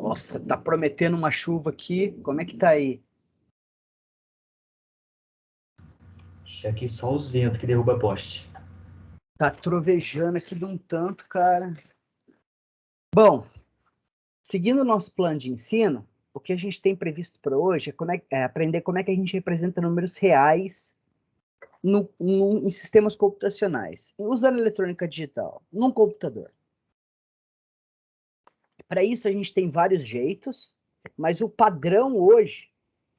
Nossa, tá prometendo uma chuva aqui. Como é que tá aí? Aqui só os ventos que derruba poste. Tá trovejando aqui de um tanto, cara. Bom, seguindo o nosso plano de ensino, o que a gente tem previsto para hoje é aprender como é que a gente representa números reais em sistemas computacionais, usando eletrônica digital, num computador. Para isso, a gente tem vários jeitos, mas o padrão hoje,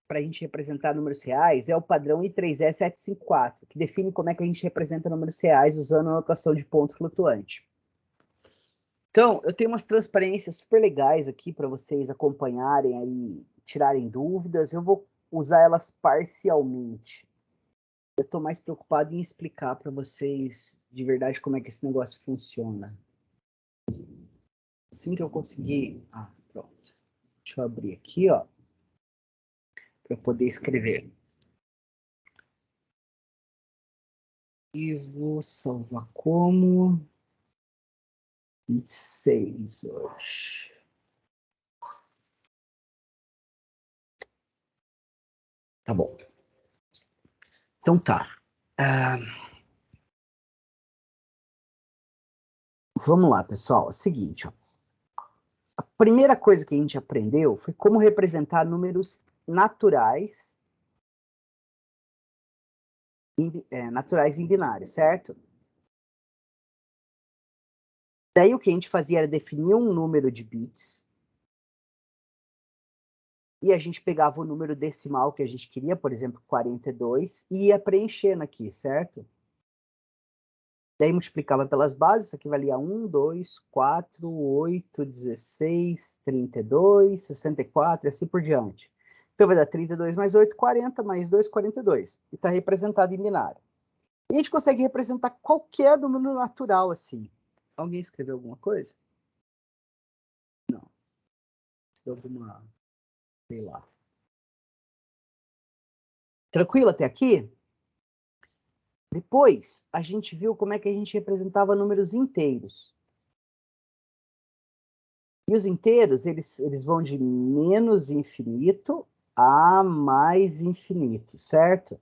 para a gente representar números reais, é o padrão I3E754, que define como é que a gente representa números reais usando a notação de ponto flutuante. Então, eu tenho umas transparências super legais aqui para vocês acompanharem aí, tirarem dúvidas. Eu vou usar elas parcialmente. Eu estou mais preocupado em explicar para vocês de verdade como é que esse negócio funciona. Assim que eu conseguir... Ah, pronto. Deixa eu abrir aqui, ó, para eu poder escrever. E vou salvar como 26 hoje. Tá bom. Então tá. Vamos lá, pessoal. É o seguinte, ó. A primeira coisa que a gente aprendeu foi como representar números naturais em binário, certo? Daí o que a gente fazia era definir um número de bits e a gente pegava o número decimal que a gente queria, por exemplo, 42, e ia preenchendo aqui, certo? Daí multiplicava pelas bases, isso aqui valia 1, 2, 4, 8, 16, 32, 64 e assim por diante. Então vai dar 32 mais 8, 40, mais 2, 42. E está representado em binário. E a gente consegue representar qualquer número natural assim. Alguém escreveu alguma coisa? Não. Se deu alguma... sei lá. Tranquilo até aqui? Depois, a gente viu como é que a gente representava números inteiros. E os inteiros, eles vão de menos infinito a mais infinito, certo?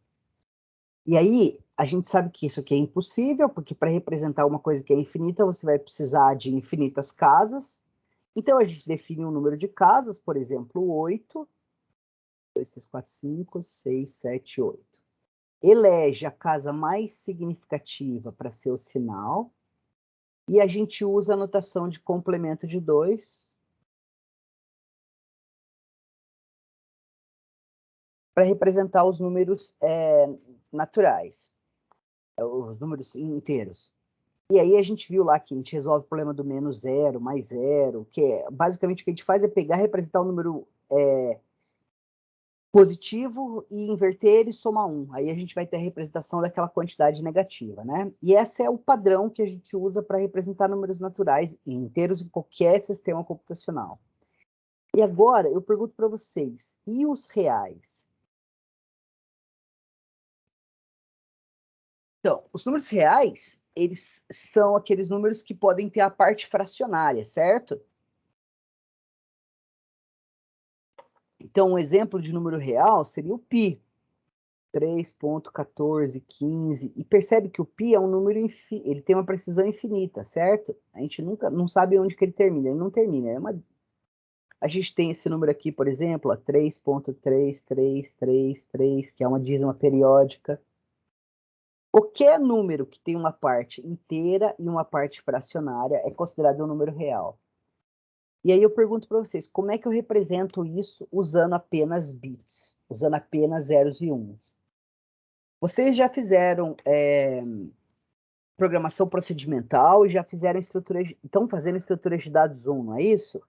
E aí, a gente sabe que isso aqui é impossível, porque para representar uma coisa que é infinita, você vai precisar de infinitas casas. Então, a gente define um número de casas, por exemplo, 8, 2, 3, 4, 5, 6, 7, 8. Elege a casa mais significativa para ser o sinal, e a gente usa a notação de complemento de 2 para representar os números naturais, os números inteiros. E aí a gente viu lá que a gente resolve o problema do menos zero, mais zero, que é basicamente o que a gente faz é pegar, representar um número positivo e inverter e somar 1. Aí a gente vai ter a representação daquela quantidade negativa, né? E esse é o padrão que a gente usa para representar números naturais inteiros em qualquer sistema computacional. E agora eu pergunto para vocês, e os reais? Então, os números reais, eles são aqueles números que podem ter a parte fracionária, certo? Então, um exemplo de número real seria o π, 3,1415. E percebe que o π é um número, ele tem uma precisão infinita, certo? A gente nunca não sabe onde que ele termina, ele não termina. A gente tem esse número aqui, por exemplo, 3,3333, que é uma dízima periódica. Qualquer número que tem uma parte inteira e uma parte fracionária é considerado um número real. E aí eu pergunto para vocês, como é que eu represento isso usando apenas bits, usando apenas zeros e uns? Vocês já fizeram programação procedimental e já fizeram estão fazendo estruturas de dados 1, não é isso?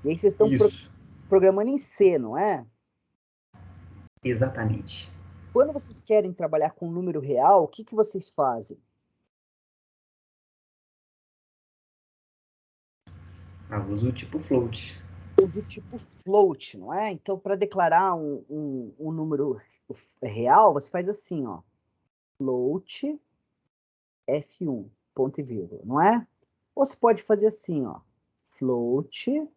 E aí vocês estão programando em C, não é? Exatamente. Quando vocês querem trabalhar com número real, o que vocês fazem? Uso o tipo float. Uso o tipo float, não é? Então, para declarar um número real, você faz assim, ó. Float F1, ponto e vírgula, não é? Ou você pode fazer assim, ó. float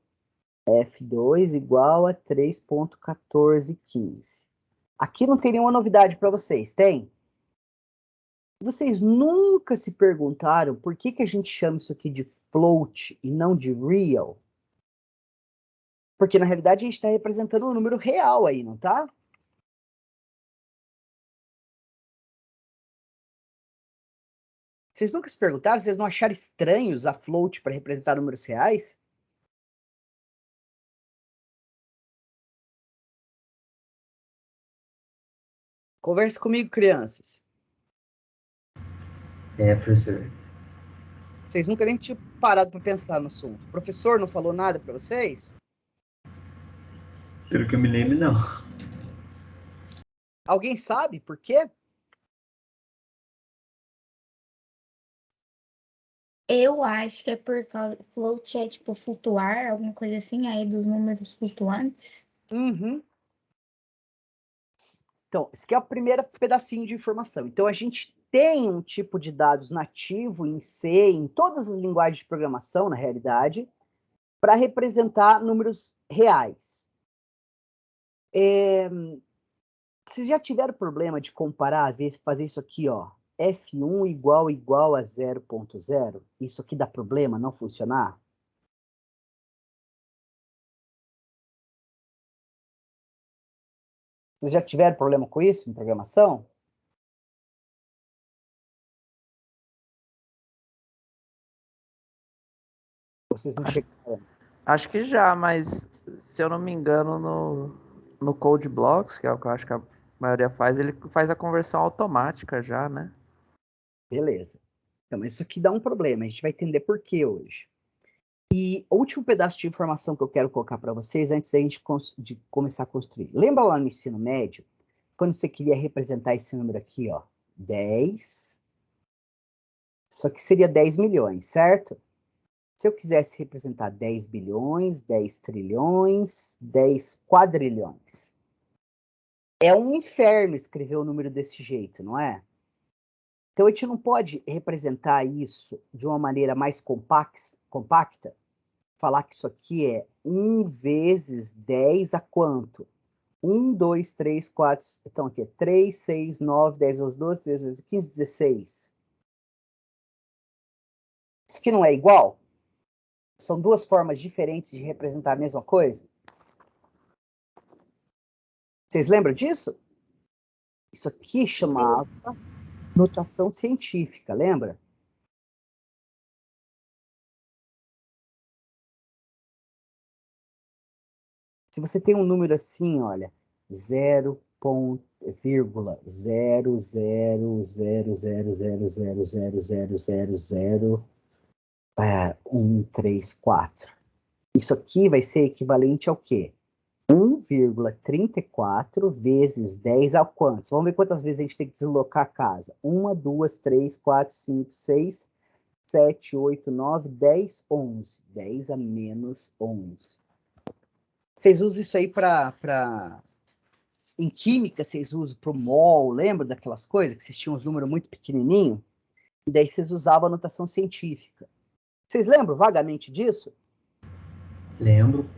F2 igual a 3.1415. Aqui não tem nenhuma novidade para vocês, tem? Vocês nunca se perguntaram por que a gente chama isso aqui de float e não de real? Porque, na realidade, a gente está representando um número real aí, não tá? Vocês nunca se perguntaram? Vocês não acharam estranho usar float para representar números reais? Converse comigo, crianças. Professor. Vocês nunca nem tinham parado para pensar no assunto. O professor não falou nada para vocês? Pelo que eu me lembro, não. Alguém sabe por quê? Eu acho que é por causa. Float é tipo flutuar, alguma coisa assim, aí dos números flutuantes. Uhum. Então, esse aqui é o primeiro pedacinho de informação. Então, a gente tem um tipo de dados nativo em C, em todas as linguagens de programação, na realidade, para representar números reais. Vocês já tiveram problema de comparar, fazer isso aqui, ó, F1 igual a 0.0? Isso aqui dá problema, não funcionar? Vocês já tiveram problema com isso em programação? Vocês não chegaram? Acho que já, mas se eu não me engano, no Code Blocks, que é o que eu acho que a maioria faz, ele faz a conversão automática já, né? Beleza. Então, isso aqui dá um problema, a gente vai entender por que hoje. E o último pedaço de informação que eu quero colocar para vocês, antes da gente de começar a construir. Lembra lá no ensino médio, quando você queria representar esse número aqui, ó, 10, só que seria 10 milhões, certo? Se eu quisesse representar 10 bilhões, 10 trilhões, 10 quadrilhões. É um inferno escrever o número desse jeito, não é? Então a gente não pode representar isso de uma maneira mais compacta, falar que isso aqui é 1 vezes 10 a quanto? 1, 2, 3, 4, então aqui é 3, 6, 9, 10, 11, 12, 13, 14, 15, 16. Isso aqui não é igual? São duas formas diferentes de representar a mesma coisa? Vocês lembram disso? Isso aqui chamava notação científica, lembra? Se você tem um número assim, olha, 0,0000000000134. Isso aqui vai ser equivalente ao quê? 1,34 vezes 10 a quantos? Vamos ver quantas vezes a gente tem que deslocar a casa. 1, 2, 3, 4, 5, 6, 7, 8, 9, 10, 11. 10 a menos 11. Vocês usam isso aí para... Em química, vocês usam para o mol, lembra daquelas coisas que vocês tinham uns números muito pequenininhos? E daí vocês usavam a notação científica. Vocês lembram vagamente disso? Lembro.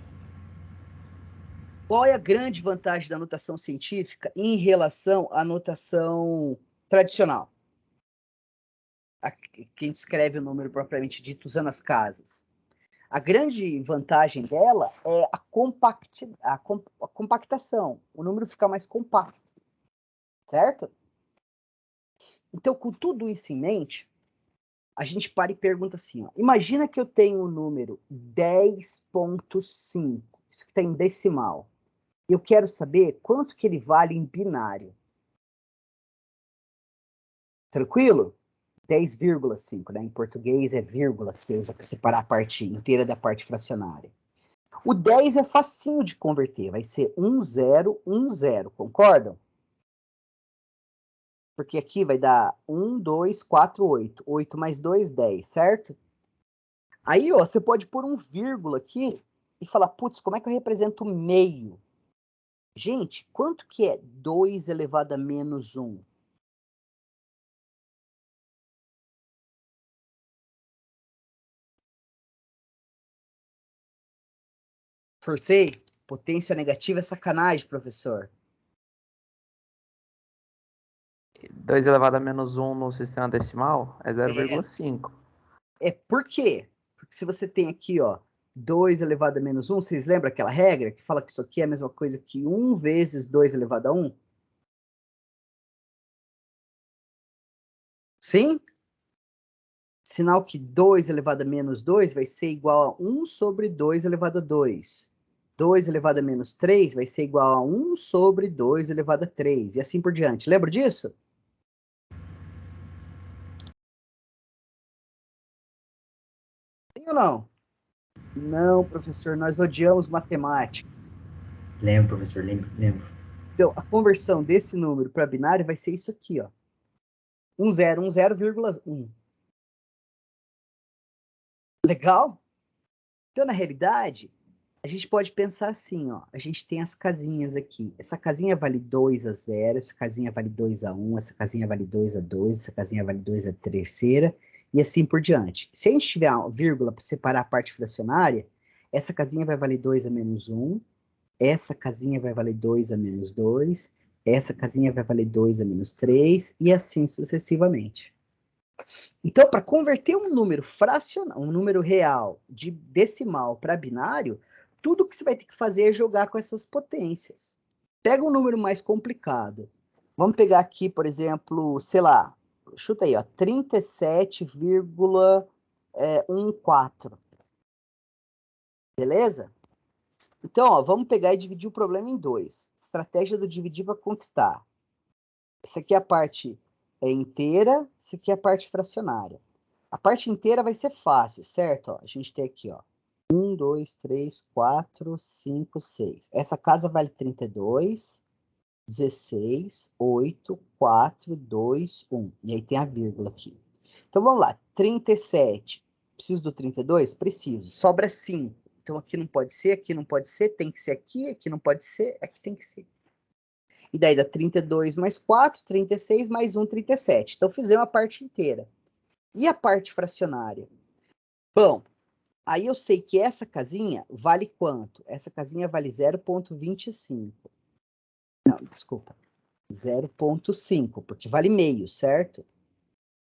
Qual é a grande vantagem da notação científica em relação à notação tradicional? Quem escreve o número propriamente dito usando as casas. A grande vantagem dela é a compactação. O número fica mais compacto. Certo? Então, com tudo isso em mente, a gente para e pergunta assim, ó, imagina que eu tenho o número 10.5, isso que está em decimal. Eu quero saber quanto que ele vale em binário. Tranquilo? 10,5, né? Em português é vírgula, que você usa para separar a parte inteira da parte fracionária. O 10 é facinho de converter, vai ser 1010, concordam? Porque aqui vai dar 1, 2, 4, 8. 8 mais 2, 10, certo? Aí, ó, você pode pôr um vírgula aqui e falar, putz, como é que eu represento meio? Gente, quanto que é 2 elevado a menos 1? Forcei? Potência negativa é sacanagem, professor. 2 elevado a menos 1 no sistema decimal é 0,5. Por quê? Porque se você tem aqui, ó, 2 elevado a menos 1, vocês lembram aquela regra que fala que isso aqui é a mesma coisa que 1 vezes 2 elevado a 1? Sim? Sinal que 2 elevado a menos 2 vai ser igual a 1 sobre 2 elevado a 2. 2 elevado a menos 3 vai ser igual a 1 sobre 2 elevado a 3. E assim por diante. Lembra disso? Sim ou não? Não, professor, nós odiamos matemática. Lembro, professor, lembro. Então, a conversão desse número para binário vai ser isso aqui, ó. 1010,1. Legal? Então, na realidade, a gente pode pensar assim, ó. A gente tem as casinhas aqui. Essa casinha vale 2 a 0, essa casinha vale 2 a 1, essa casinha vale 2 a 2, essa casinha vale 2 a terceira, e assim por diante. Se a gente tiver uma vírgula para separar a parte fracionária, essa casinha vai valer 2 a menos 1, essa casinha vai valer 2 a menos 2, essa casinha vai valer 2 a menos 3, e assim sucessivamente. Então, para converter um número fracionário, um número real de decimal para binário, tudo que você vai ter que fazer é jogar com essas potências. Pega um número mais complicado. Vamos pegar aqui, por exemplo, sei lá, chuta aí, ó, 37,14. Beleza? Então, ó, vamos pegar e dividir o problema em dois. Estratégia do dividir para conquistar. Isso aqui é a parte inteira, isso aqui é a parte fracionária. A parte inteira vai ser fácil, certo? Ó, a gente tem aqui, ó, 1, 2, 3, 4, 5, 6. Essa casa vale 32, 16, 8, 4, 2, 1. E aí tem a vírgula aqui. Então vamos lá, 37. Preciso do 32? Preciso. Sobra 5. Então aqui não pode ser, aqui não pode ser, tem que ser aqui não pode ser, aqui tem que ser. E daí dá 32 mais 4, 36 mais 1, 37. Então fizemos a parte inteira. E a parte fracionária? Bom, aí eu sei que essa casinha vale quanto? Essa casinha vale 0,25. Não, desculpa. 0,5, porque vale meio, certo?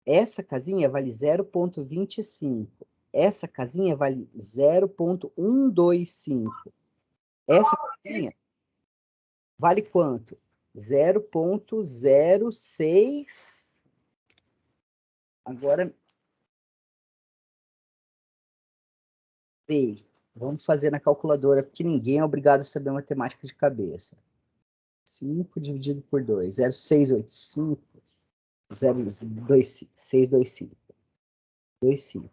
Essa casinha vale 0,25. Essa casinha vale 0,125. Essa casinha vale quanto? 0,06. Agora, vamos fazer na calculadora, porque ninguém é obrigado a saber matemática de cabeça. 5 dividido por 2, 0,685, 0,625, 25.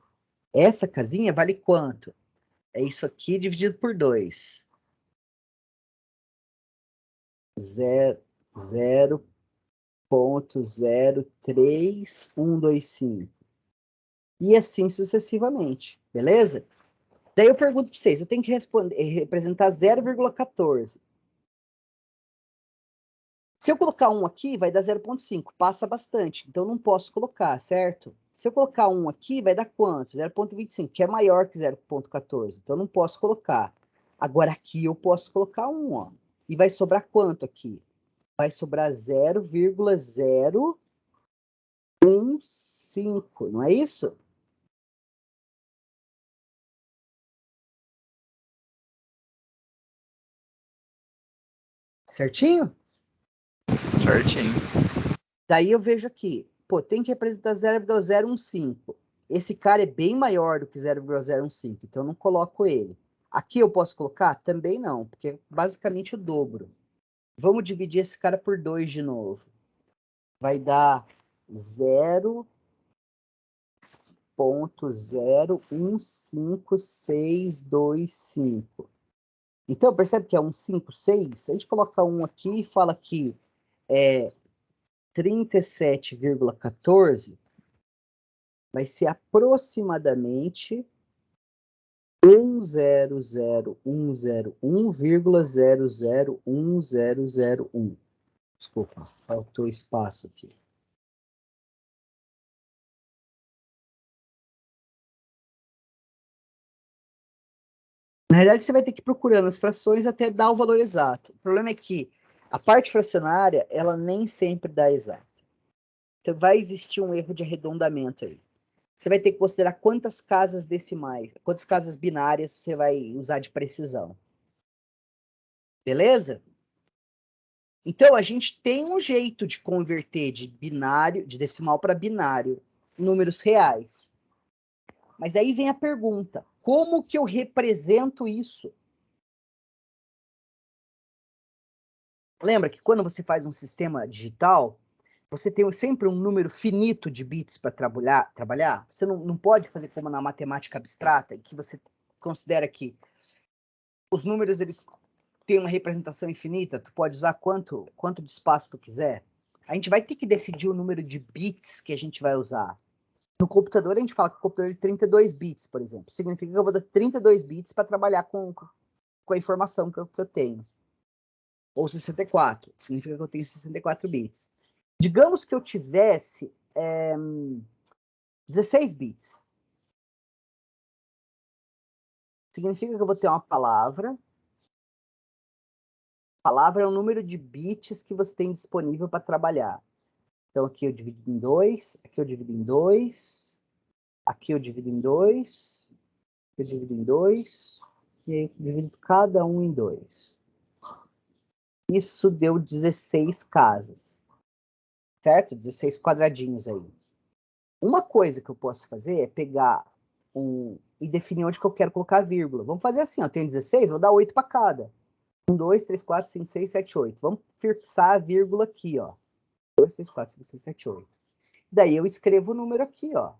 Essa casinha vale quanto? É isso aqui dividido por 2. 0,03125. E assim sucessivamente, beleza? Daí eu pergunto para vocês, eu tenho que representar 0,14. Se eu colocar 1 aqui, vai dar 0,5, passa bastante, então não posso colocar, certo? Se eu colocar 1 aqui, vai dar quanto? 0,25, que é maior que 0,14, então não posso colocar. Agora aqui eu posso colocar 1, ó. E vai sobrar quanto aqui? Vai sobrar 0,015, não é isso? Certinho? Certinho. Daí eu vejo aqui, pô, tem que representar 0,015. Esse cara é bem maior do que 0,015, então eu não coloco ele. Aqui eu posso colocar? Também não, porque é basicamente o dobro. Vamos dividir esse cara por 2 de novo. Vai dar 0,015625. Então, percebe que é 156? Se a gente colocar 1 aqui e fala que é 37,14, vai ser aproximadamente 100,001,001. Desculpa, faltou espaço aqui. Na realidade, você vai ter que ir procurando as frações até dar o valor exato. O problema é que a parte fracionária, ela nem sempre dá exato. Então, vai existir um erro de arredondamento aí. Você vai ter que considerar quantas casas decimais, quantas casas binárias você vai usar de precisão. Beleza? Então, a gente tem um jeito de converter de binário, de decimal para binário, números reais. Mas aí vem a pergunta: como que eu represento isso? Lembra que quando você faz um sistema digital, você tem sempre um número finito de bits para trabalhar? Você não pode fazer como na matemática abstrata, que você considera que os números eles têm uma representação infinita, tu pode usar quanto de espaço tu quiser. A gente vai ter que decidir o número de bits que a gente vai usar. No computador, a gente fala que o computador é de 32 bits, por exemplo. Significa que eu vou dar 32 bits para trabalhar com a informação que eu tenho. Ou 64. Significa que eu tenho 64 bits. Digamos que eu tivesse 16 bits. Significa que eu vou ter uma palavra. Palavra é o número de bits que você tem disponível para trabalhar. Então, aqui eu divido em 2, aqui eu divido em 2, aqui eu divido em 2, aqui eu divido em 2, e aí eu divido cada um em 2. Isso deu 16 casas, certo? 16 quadradinhos aí. Uma coisa que eu posso fazer é pegar e definir onde que eu quero colocar a vírgula. Vamos fazer assim, ó, eu tenho 16, vou dar 8 para cada. 1, 2, 3, 4, 5, 6, 7, 8. Vamos fixar a vírgula aqui, ó. 2, 3, 4, 5, 6, 7, 8. Daí eu escrevo o número aqui, ó.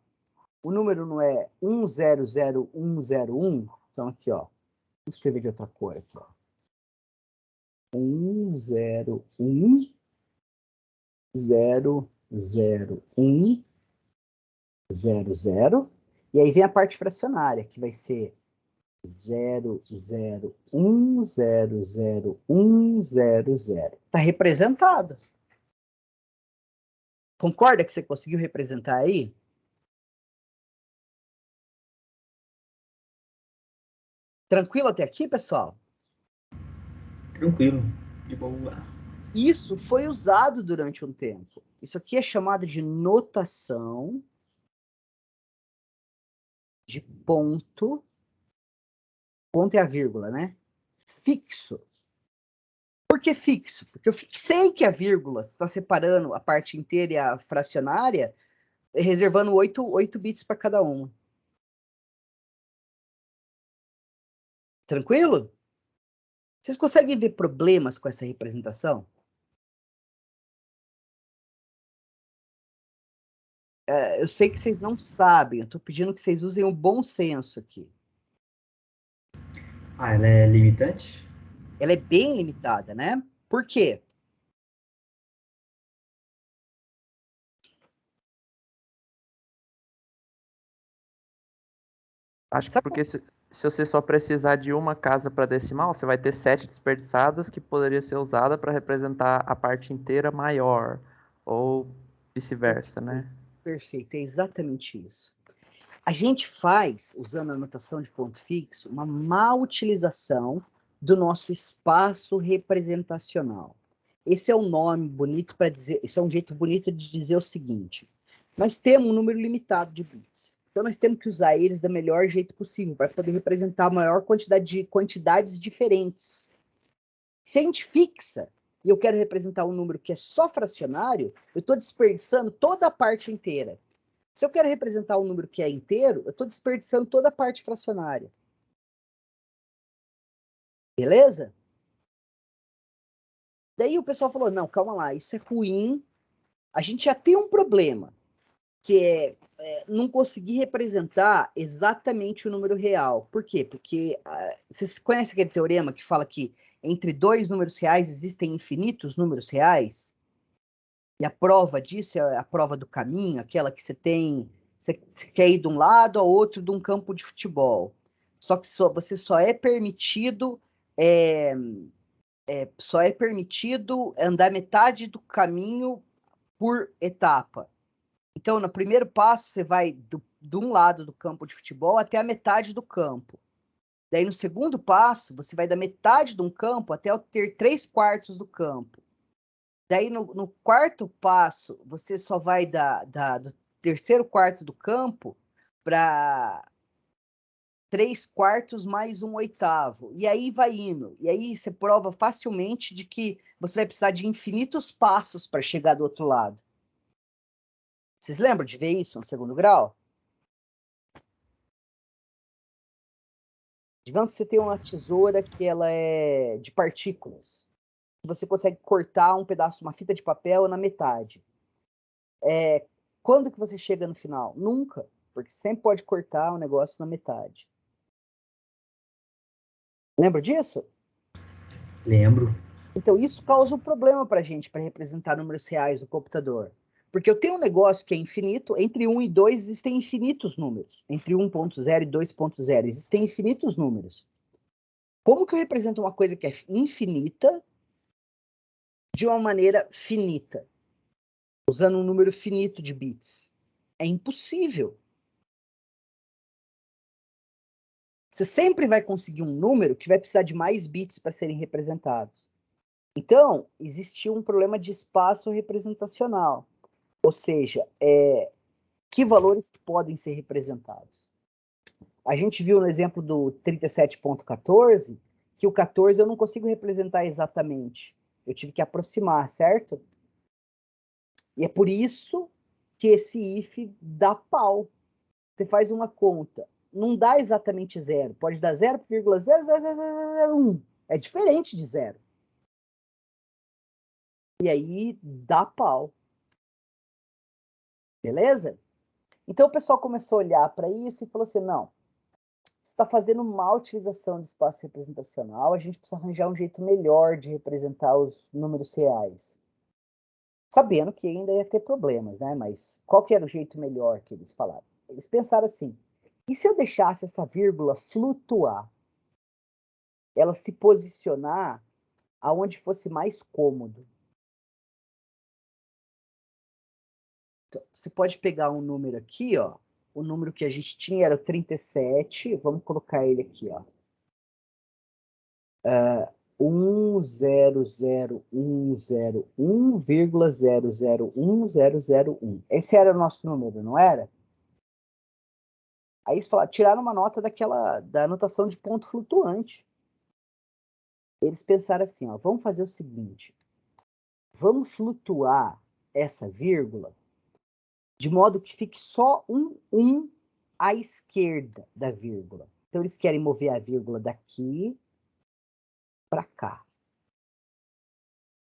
O número não é 100101. Então aqui, ó. Vou escrever de outra cor aqui, ó. 101001000. E aí vem a parte fracionária, que vai ser 001001000. Tá representado. Concorda que você conseguiu representar aí? Tranquilo até aqui, pessoal? Tranquilo. De boa. Isso foi usado durante um tempo. Isso aqui é chamado de notação de ponto. Ponto é a vírgula, né? Fixo. Por que fixo? Porque eu fixei que a vírgula está separando a parte inteira e a fracionária, reservando 8 bits para cada uma. Tranquilo? Vocês conseguem ver problemas com essa representação? Eu sei que vocês não sabem, eu estou pedindo que vocês usem o bom senso aqui. Ah, ela é limitante? Ela é bem limitada, né? Por quê? Acho que Sabe porque se você só precisar de uma casa para decimal, você vai ter 7 desperdiçadas que poderia ser usada para representar a parte inteira maior, ou vice-versa, né? Perfeito, é exatamente isso. A gente faz, usando a notação de ponto fixo, uma má utilização do nosso espaço representacional. Esse é um nome bonito para dizer, esse é um jeito bonito de dizer o seguinte: nós temos um número limitado de bits. Então nós temos que usar eles do melhor jeito possível para poder representar a maior quantidade de quantidades diferentes. Se a gente fixa e eu quero representar um número que é só fracionário, eu estou desperdiçando toda a parte inteira. Se eu quero representar um número que é inteiro, eu estou desperdiçando toda a parte fracionária. Beleza? Daí o pessoal falou, não, calma lá, isso é ruim. A gente já tem um problema, que é não conseguir representar exatamente o número real. Por quê? Porque vocês conhecem aquele teorema que fala que entre dois números reais existem infinitos números reais? E a prova disso é a prova do caminho, aquela que você quer ir de um lado ao outro de um campo de futebol. Só que você só é permitido andar metade do caminho por etapa. Então, no primeiro passo, você vai de um lado do campo de futebol até a metade do campo. Daí, no segundo passo, você vai da metade de um campo até ter 3/4 do campo. Daí, no quarto passo, você só vai do terceiro quarto do campo para 3/4 mais 1/8. E aí vai indo. E aí você prova facilmente de que você vai precisar de infinitos passos para chegar do outro lado. Vocês lembram de ver isso no segundo grau? Digamos que você tem uma tesoura que ela é de partículas. Você consegue cortar um pedaço, uma fita de papel na metade. Quando que você chega no final? Nunca, porque sempre pode cortar o negócio na metade. Lembra disso? Lembro. Então, isso causa um problema para a gente, para representar números reais no computador. Porque eu tenho um negócio que é infinito, entre 1 e 2 existem infinitos números. Entre 1.0 e 2.0 existem infinitos números. Como que eu represento uma coisa que é infinita de uma maneira finita? Usando um número finito de bits. É impossível. Você sempre vai conseguir um número que vai precisar de mais bits para serem representados. Então, existia um problema de espaço representacional. Ou seja, que valores que podem ser representados. A gente viu no exemplo do 37.14 que o 14 eu não consigo representar exatamente. Eu tive que aproximar, certo? E é por isso que esse if dá pau. Você faz uma conta, não dá exatamente zero, pode dar 0,00001. É diferente de zero. E aí dá pau. Beleza? Então o pessoal começou a olhar para isso e falou assim, não, você está fazendo má utilização de espaço representacional, a gente precisa arranjar um jeito melhor de representar os números reais. Sabendo que ainda ia ter problemas, né? Mas qual que era o jeito melhor que eles falaram? Eles pensaram assim, e se eu deixasse essa vírgula flutuar? Ela se posicionar aonde fosse mais cômodo. Então, você pode pegar um número aqui, ó. O número que a gente tinha era o 37. Vamos colocar ele aqui, ó. 1001001,0010001. Esse era o nosso número, não era? Aí eles falaram, tiraram uma nota da anotação de ponto flutuante. Eles pensaram assim, ó, vamos fazer o seguinte, vamos flutuar essa vírgula de modo que fique só um 1 à esquerda da vírgula. Então eles querem mover a vírgula daqui para cá.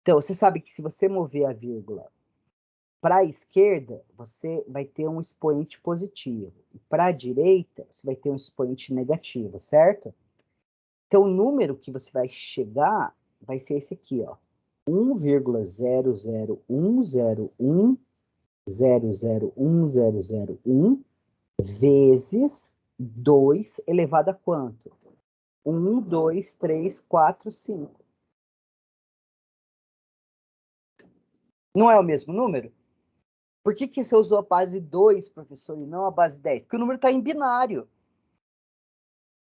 Então você sabe que se você mover a vírgula para a esquerda, você vai ter um expoente positivo. E para a direita, você vai ter um expoente negativo, certo? Então, o número que você vai chegar vai ser esse aqui, ó. 1,00101001001 vezes 2 elevado a quanto? 1, 2, 3, 4, 5. Não é o mesmo número? Por que você usou a base 2, professor, e não a base 10? Porque o número está em binário.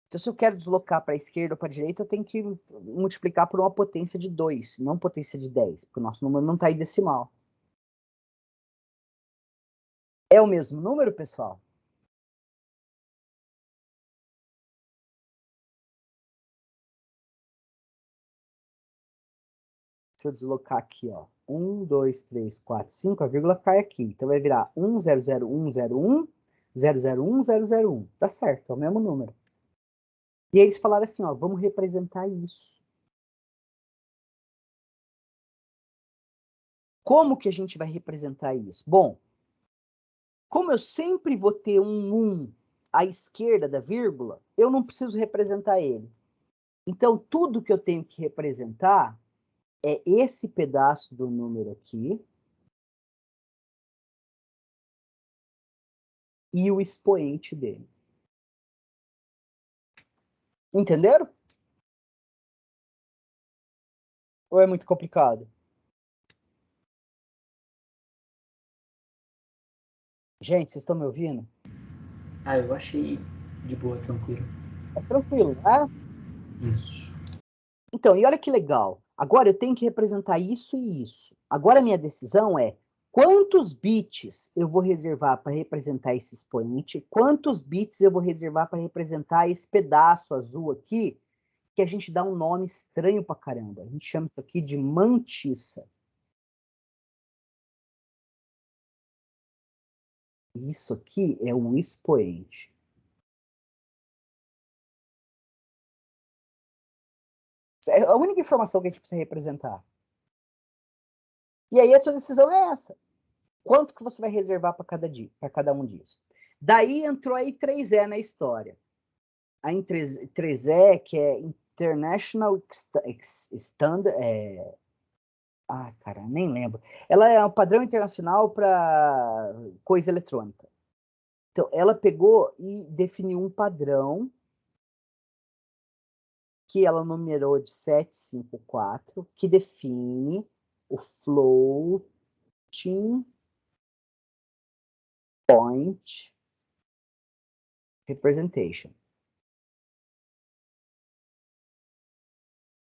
Então, se eu quero deslocar para a esquerda ou para a direita, eu tenho que multiplicar por uma potência de 2, não potência de 10, porque o nosso número não está em decimal. É o mesmo número, pessoal? Se eu deslocar aqui, ó, 1, 2, 3, 4, 5, a vírgula cai aqui. Então, vai virar 1000101001001. Tá certo, é o mesmo número. E aí eles falaram assim, ó, vamos representar isso. Como que a gente vai representar isso? Bom, como eu sempre vou ter um 1 à esquerda da vírgula, eu não preciso representar ele. Então, tudo que eu tenho que representar é esse pedaço do número aqui e o expoente dele. Entenderam? Ou é muito complicado? Gente, vocês estão me ouvindo? Ah, eu achei de boa, tranquilo. É tranquilo, né? Isso. Então, e olha que legal. Agora eu tenho que representar isso e isso. Agora a minha decisão é quantos bits eu vou reservar para representar esse expoente, quantos bits eu vou reservar para representar esse pedaço azul aqui, que a gente dá um nome estranho pra caramba. A gente chama isso aqui de mantissa. Isso aqui é o expoente. É a única informação que a gente precisa representar. E aí a sua decisão é essa. Quanto que você vai reservar para cada um disso? Daí entrou a I3E na história. A I3E, que é International Standard... cara, nem lembro. Ela é um padrão internacional para coisa eletrônica. Então, ela pegou e definiu um padrão que ela numerou de 754, que define o floating point representation.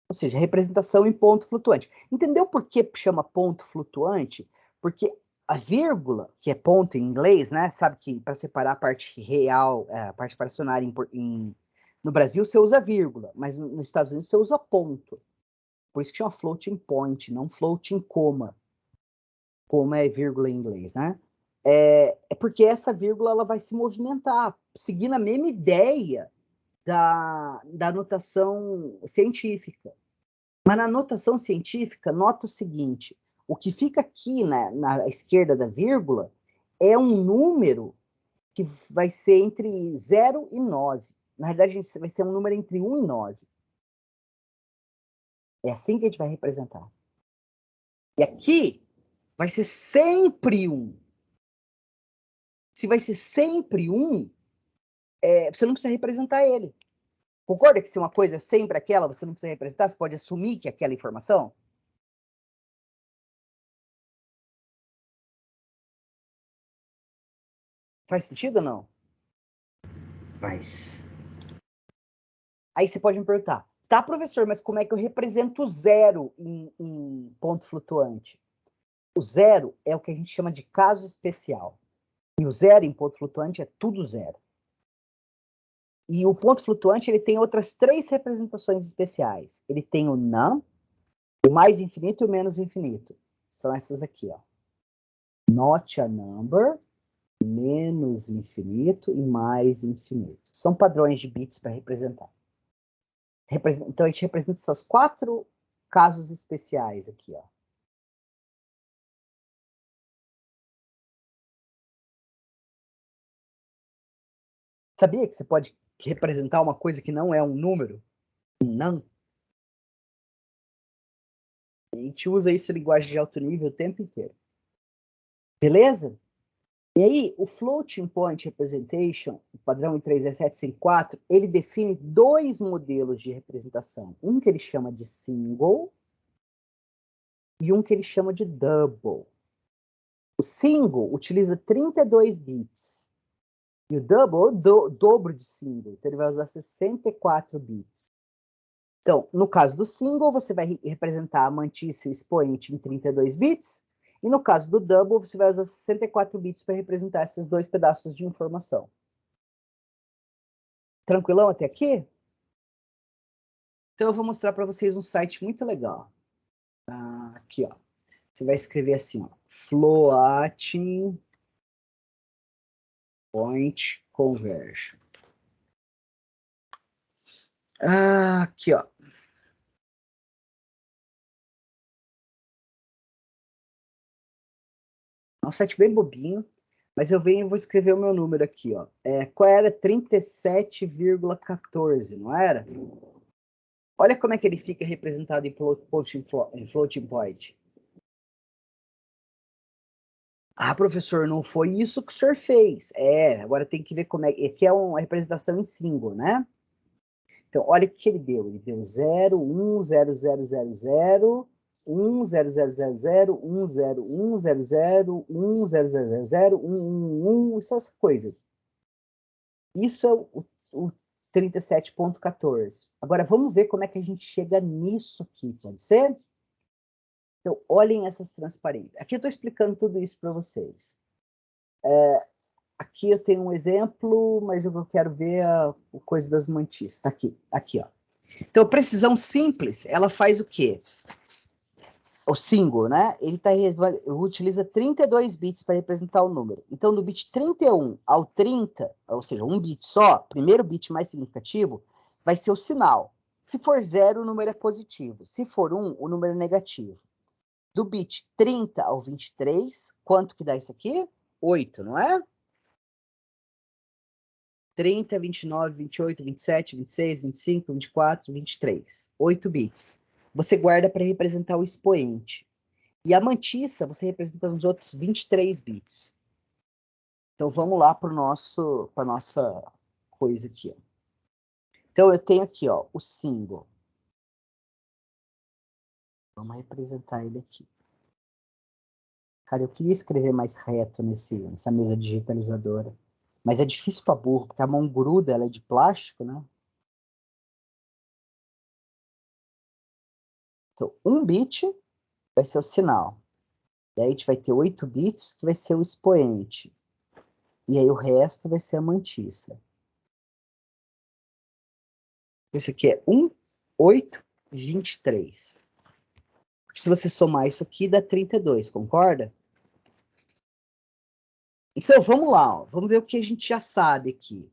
Ou seja, representação em ponto flutuante. Entendeu por que chama ponto flutuante? Porque a vírgula, que é ponto em inglês, né? Sabe que para separar a parte real, a parte fracionária no Brasil você usa vírgula, mas nos Estados Unidos você usa ponto. Por isso que chama floating point, não floating comma. Comma é vírgula em inglês, né? É porque essa vírgula ela vai se movimentar, seguindo a mesma ideia da notação científica. Mas na notação científica, nota o seguinte: o que fica aqui na esquerda da vírgula é um número que vai ser entre 0 e 9. Na realidade, vai ser um número entre 1 e 9. É assim que a gente vai representar. E aqui vai ser sempre 1. Se vai ser sempre 1, você não precisa representar ele. Concorda que se uma coisa é sempre aquela, você não precisa representar? Você pode assumir que é aquela informação? Faz sentido ou não? Faz. Aí você pode me perguntar, tá, professor, mas como é que eu represento o zero em ponto flutuante? O zero é o que a gente chama de caso especial. E o zero em ponto flutuante é tudo zero. E o ponto flutuante ele tem outras 3 representações especiais. Ele tem o não, o mais infinito e o menos infinito. São essas aqui, ó. Not a number, menos infinito e mais infinito. São padrões de bits para representar. Então a gente representa essas 4 casos especiais aqui, ó. Sabia que você pode representar uma coisa que não é um número? Um não? A gente usa isso em linguagem de alto nível o tempo inteiro. Beleza? E aí, o Floating Point Representation, o padrão em 3E754, ele define 2 modelos de representação. Um que ele chama de single e um que ele chama de double. O single utiliza 32 bits. E o double, o dobro de single. Então, ele vai usar 64 bits. Então, no caso do single, você vai representar a mantissa e o expoente em 32 bits. E no caso do double, você vai usar 64 bits para representar esses 2 pedaços de informação. Tranquilão até aqui? Então, eu vou mostrar para vocês um site muito legal. Aqui, ó. Você vai escrever assim, ó. Floating Point Conversion. Aqui, ó. É um site bem bobinho, mas eu venho e vou escrever o meu número aqui, ó. Qual era? 37,14, não era? Olha como é que ele fica representado em floating point. Professor, não foi isso que o senhor fez. Agora tem que ver como é. Aqui é uma representação em single, né? Então, olha o que ele deu. Ele deu 0, 1, 0, 0, 0, 0, 1, 0, 0, 0, 0, 1, 0, 1, 0, 0, 1, 0, 0, 0, 0, 1, 1, 1, essas coisas. Isso é o 37,14. Agora, vamos ver como é que a gente chega nisso aqui, pode ser? Então, olhem essas transparências. Aqui eu estou explicando tudo isso para vocês. Aqui eu tenho um exemplo, mas eu quero ver a coisa das mantices. Tá aqui, ó. Então, precisão simples, ela faz o quê? O single, né? Ele utiliza 32 bits para representar o número. Então, do bit 31 ao 30, ou seja, um bit só, primeiro bit mais significativo, vai ser o sinal. Se for 0, o número é positivo. Se for 1, o número é negativo. Do bit 30 ao 23, quanto que dá isso aqui? 8, não é? 30, 29, 28, 27, 26, 25, 24, 23. 8 bits. Você guarda para representar o expoente. E a mantissa, você representa nos outros 23 bits. Então, vamos lá para a nossa coisa aqui. Ó. Então, eu tenho aqui ó, o símbolo. Vamos representar ele aqui. Cara, eu queria escrever mais reto nessa mesa digitalizadora. Mas é difícil para burro, porque a mão gruda, ela é de plástico, né? Então, 1 bit vai ser o sinal. Daí a gente vai ter 8 bits, que vai ser o expoente. E aí o resto vai ser a mantissa. Isso aqui é 1, 8, 23. Porque se você somar isso aqui, dá 32, concorda? Então, vamos lá. Ó. Vamos ver o que a gente já sabe aqui.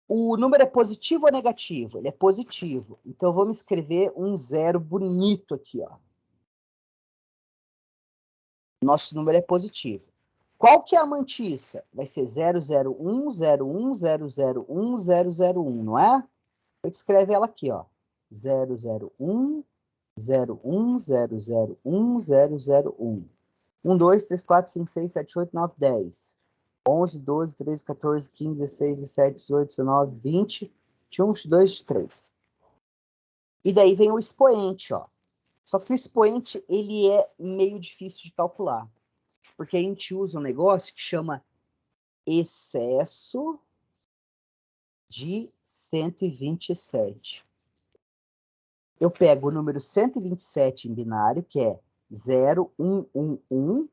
O número é positivo ou negativo? Ele é positivo. Então, vamos escrever um 0 bonito aqui. Ó. Nosso número é positivo. Qual que é a mantissa? Vai ser 001, 01, 001, 001, não é? Eu escreve ela aqui, ó. 001, 01, 001, 001. 1, 2, 3, 4, 5, 6, 7, 8, 9, 10. 11, 12, 13, 14, 15, 16, 17, 18, 19, 20, 21, 22, 23. E daí vem o expoente, ó. Só que o expoente, ele é meio difícil de calcular. Porque a gente usa um negócio que chama excesso de 127. Eu pego o número 127 em binário, que é 0, 1, 1, 1,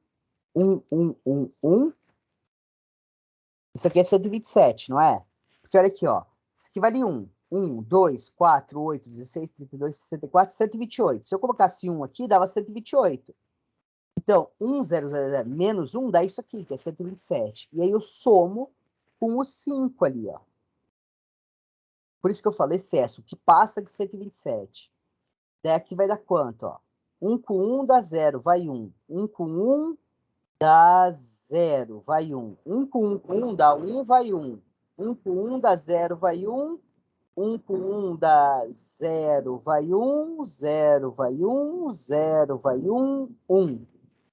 1, 1, 1, 1. Isso aqui é 127, não é? Porque olha aqui, ó. Isso aqui vale 1. 1, 2, 4, 8, 16, 32, 64, 128. Se eu colocasse 1 aqui, dava 128. Então, 1, 0, 0, 0, menos 1 dá isso aqui, que é 127. E aí eu somo com o 5 ali, ó. Por isso que eu falei excesso, que passa de 127. Daí aqui vai dar quanto, ó? 1 com 1 dá 0, vai 1. 1 com 1 dá 0, vai 1. 1 com 1 com 1 dá 1, vai 1. 1 com 1 dá 0, vai 1. 1 com 1 dá 0, vai 1. 0 vai 1. 0 vai 1. 1.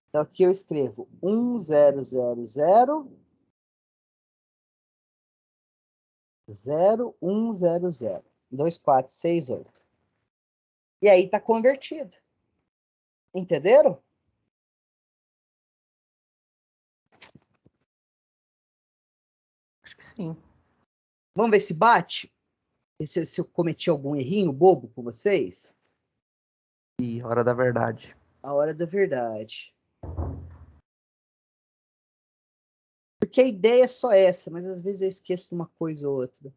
Então aqui eu escrevo 1, 0, 0, 0. 0, 1, 0, 0. 2, 4, 6, 8. E aí tá convertido. Entenderam? Acho que sim. Vamos ver se bate? Se eu cometi algum errinho bobo com vocês? E hora da verdade. A hora da verdade. Porque a ideia é só essa, mas às vezes eu esqueço uma coisa ou outra.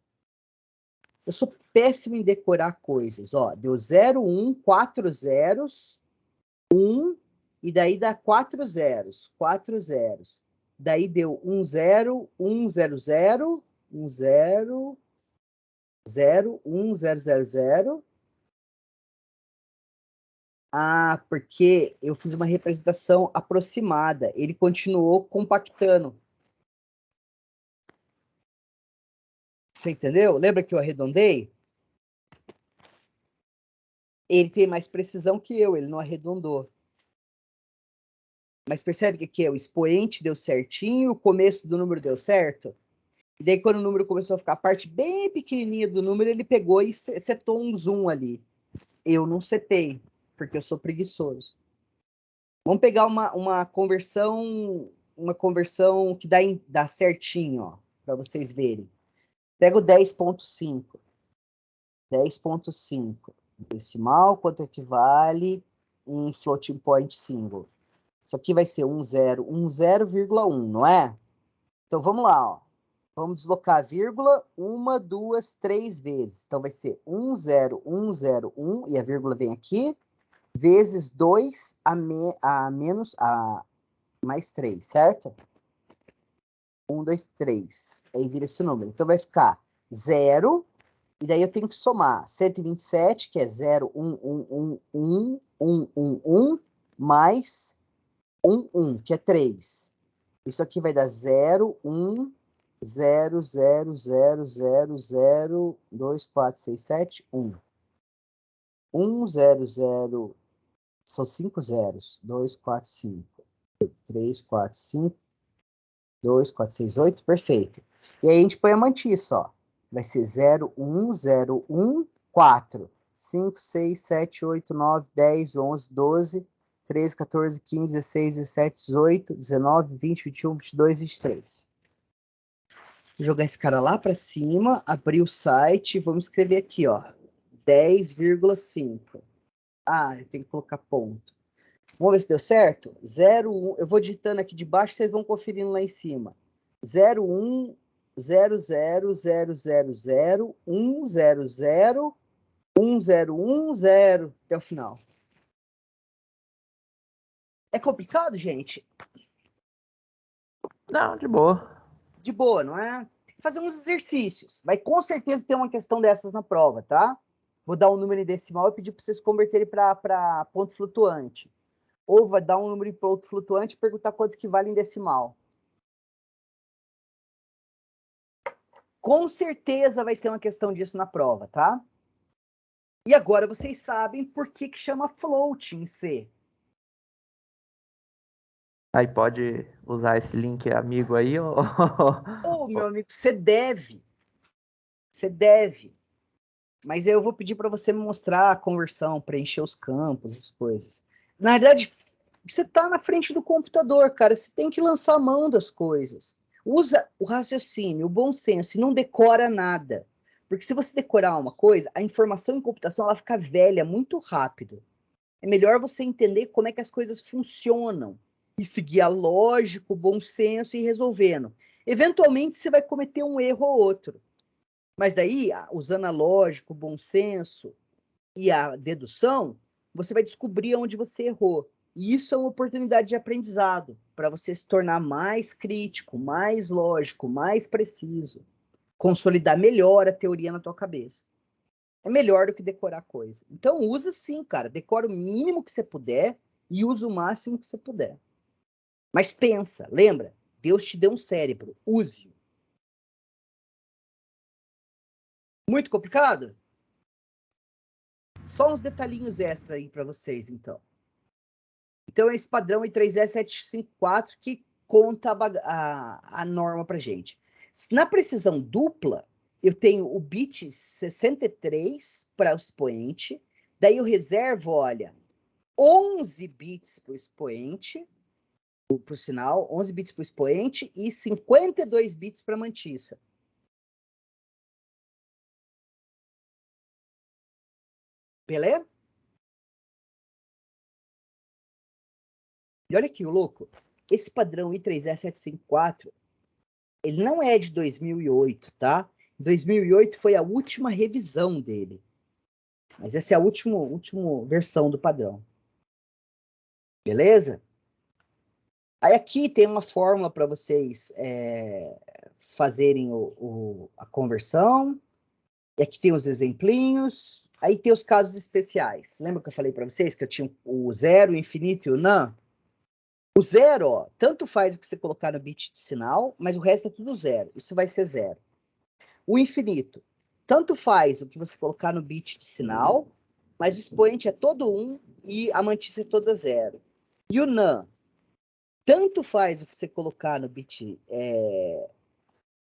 Eu sou péssimo em decorar coisas. Ó, deu 0, 1, 4 zeros, 1, e daí dá 4 zeros, 4 zeros. Daí deu 1, 0, 1, 0, 0, 1, 0, 0, 1, 0, 0, 0. Ah, porque eu fiz uma representação aproximada. Ele continuou compactando. Você entendeu? Lembra que eu arredondei? Ele tem mais precisão que eu, ele não arredondou. Mas percebe que aqui é o expoente deu certinho, o começo do número deu certo? E daí quando o número começou a ficar a parte bem pequenininha do número, ele pegou e setou um zoom ali. Eu não setei, porque eu sou preguiçoso. Vamos pegar uma conversão que dá certinho, ó, para vocês verem. Pega o 10.5. 10.5 decimal, quanto equivale em floating point single? Isso aqui vai ser 10,1, não é? Então, vamos lá, ó. Vamos deslocar a vírgula 1, 2, 3 vezes. Então, vai ser 10101, e a vírgula vem aqui, vezes 2 mais 3, certo? 1, 2, 3. Aí vira esse número. Então, vai ficar 0, e daí eu tenho que somar 127, que é 0,1111111, mais 1, que é 3. Isso aqui vai dar 0, 1, 0, 0, 0, 0, 0, 2, 4, 6, 7, 1. 1, 0, 0, são 5 zeros. 2, 4, 5. 3, 4, 5. 2, 4, 6, 8. Perfeito. E aí a gente põe a mantiça, ó. Vai ser 0, 1, 0, 1, 4. 5, 6, 7, 8, 9, 10, 11, 12, 13, 14, 15, 16, 17, 18, 19, 20, 21, 22, 23. Vou jogar esse cara lá para cima, abrir o site, vamos escrever aqui, ó, 10,5. Ah, eu tenho que colocar ponto. Vamos ver se deu certo? 0, 1, eu vou digitando aqui de baixo, vocês vão conferindo lá em cima. 0, 1, 0, 0, 0, 0, 0, 1, 0, 0, 1, 0, 1, 0, até o final. É complicado, gente? Não, de boa. De boa, não é? Tem que fazer uns exercícios. Vai com certeza ter uma questão dessas na prova, tá? Vou dar um número em decimal e pedir para vocês converterem para ponto flutuante. Ou vai dar um número em ponto flutuante e perguntar quanto que vale em decimal. Com certeza vai ter uma questão disso na prova, tá? E agora vocês sabem por que chama float em C. Aí pode usar esse link amigo aí, ó. Ô, meu amigo, você deve. Você deve. Mas eu vou pedir para você me mostrar a conversão, preencher os campos, as coisas. Na verdade, você está na frente do computador, cara. Você tem que lançar a mão das coisas. Usa o raciocínio, o bom senso e não decora nada. Porque se você decorar uma coisa, a informação em computação ela fica velha muito rápido. É melhor você entender como é que as coisas funcionam e seguir a lógica, o bom senso e ir resolvendo. Eventualmente você vai cometer um erro ou outro. Mas daí, usando a lógica, o bom senso e a dedução, você vai descobrir onde você errou. E isso é uma oportunidade de aprendizado para você se tornar mais crítico, mais lógico, mais preciso, consolidar melhor a teoria na tua cabeça. É melhor do que decorar coisa. Então usa sim, cara. Decora o mínimo que você puder e usa o máximo que você puder. Mas pensa, lembra? Deus te deu um cérebro. Use-o. Muito complicado? Só uns detalhinhos extra aí para vocês, então. Então, é esse padrão I3E754 que conta a norma para gente. Na precisão dupla, eu tenho o bit 63 para o expoente, daí eu reservo, olha, 11 bits para o expoente, por sinal, 11 bits para o expoente e 52 bits para a mantiça. Beleza? E olha aqui o louco. Esse padrão I3E754, ele não é de 2008, tá? 2008 foi a última revisão dele. Mas essa é a última versão do padrão. Beleza? Aí aqui tem uma fórmula para vocês fazerem a conversão. E aqui tem os exemplinhos. Aí tem os casos especiais. Lembra que eu falei para vocês que eu tinha o zero, o infinito e o não? O zero, ó, tanto faz o que você colocar no bit de sinal, mas o resto é tudo zero. Isso vai ser zero. O infinito, tanto faz o que você colocar no bit de sinal, mas o expoente é todo 1 e a mantiça é toda 0. E o NaN, tanto faz o que você colocar no bit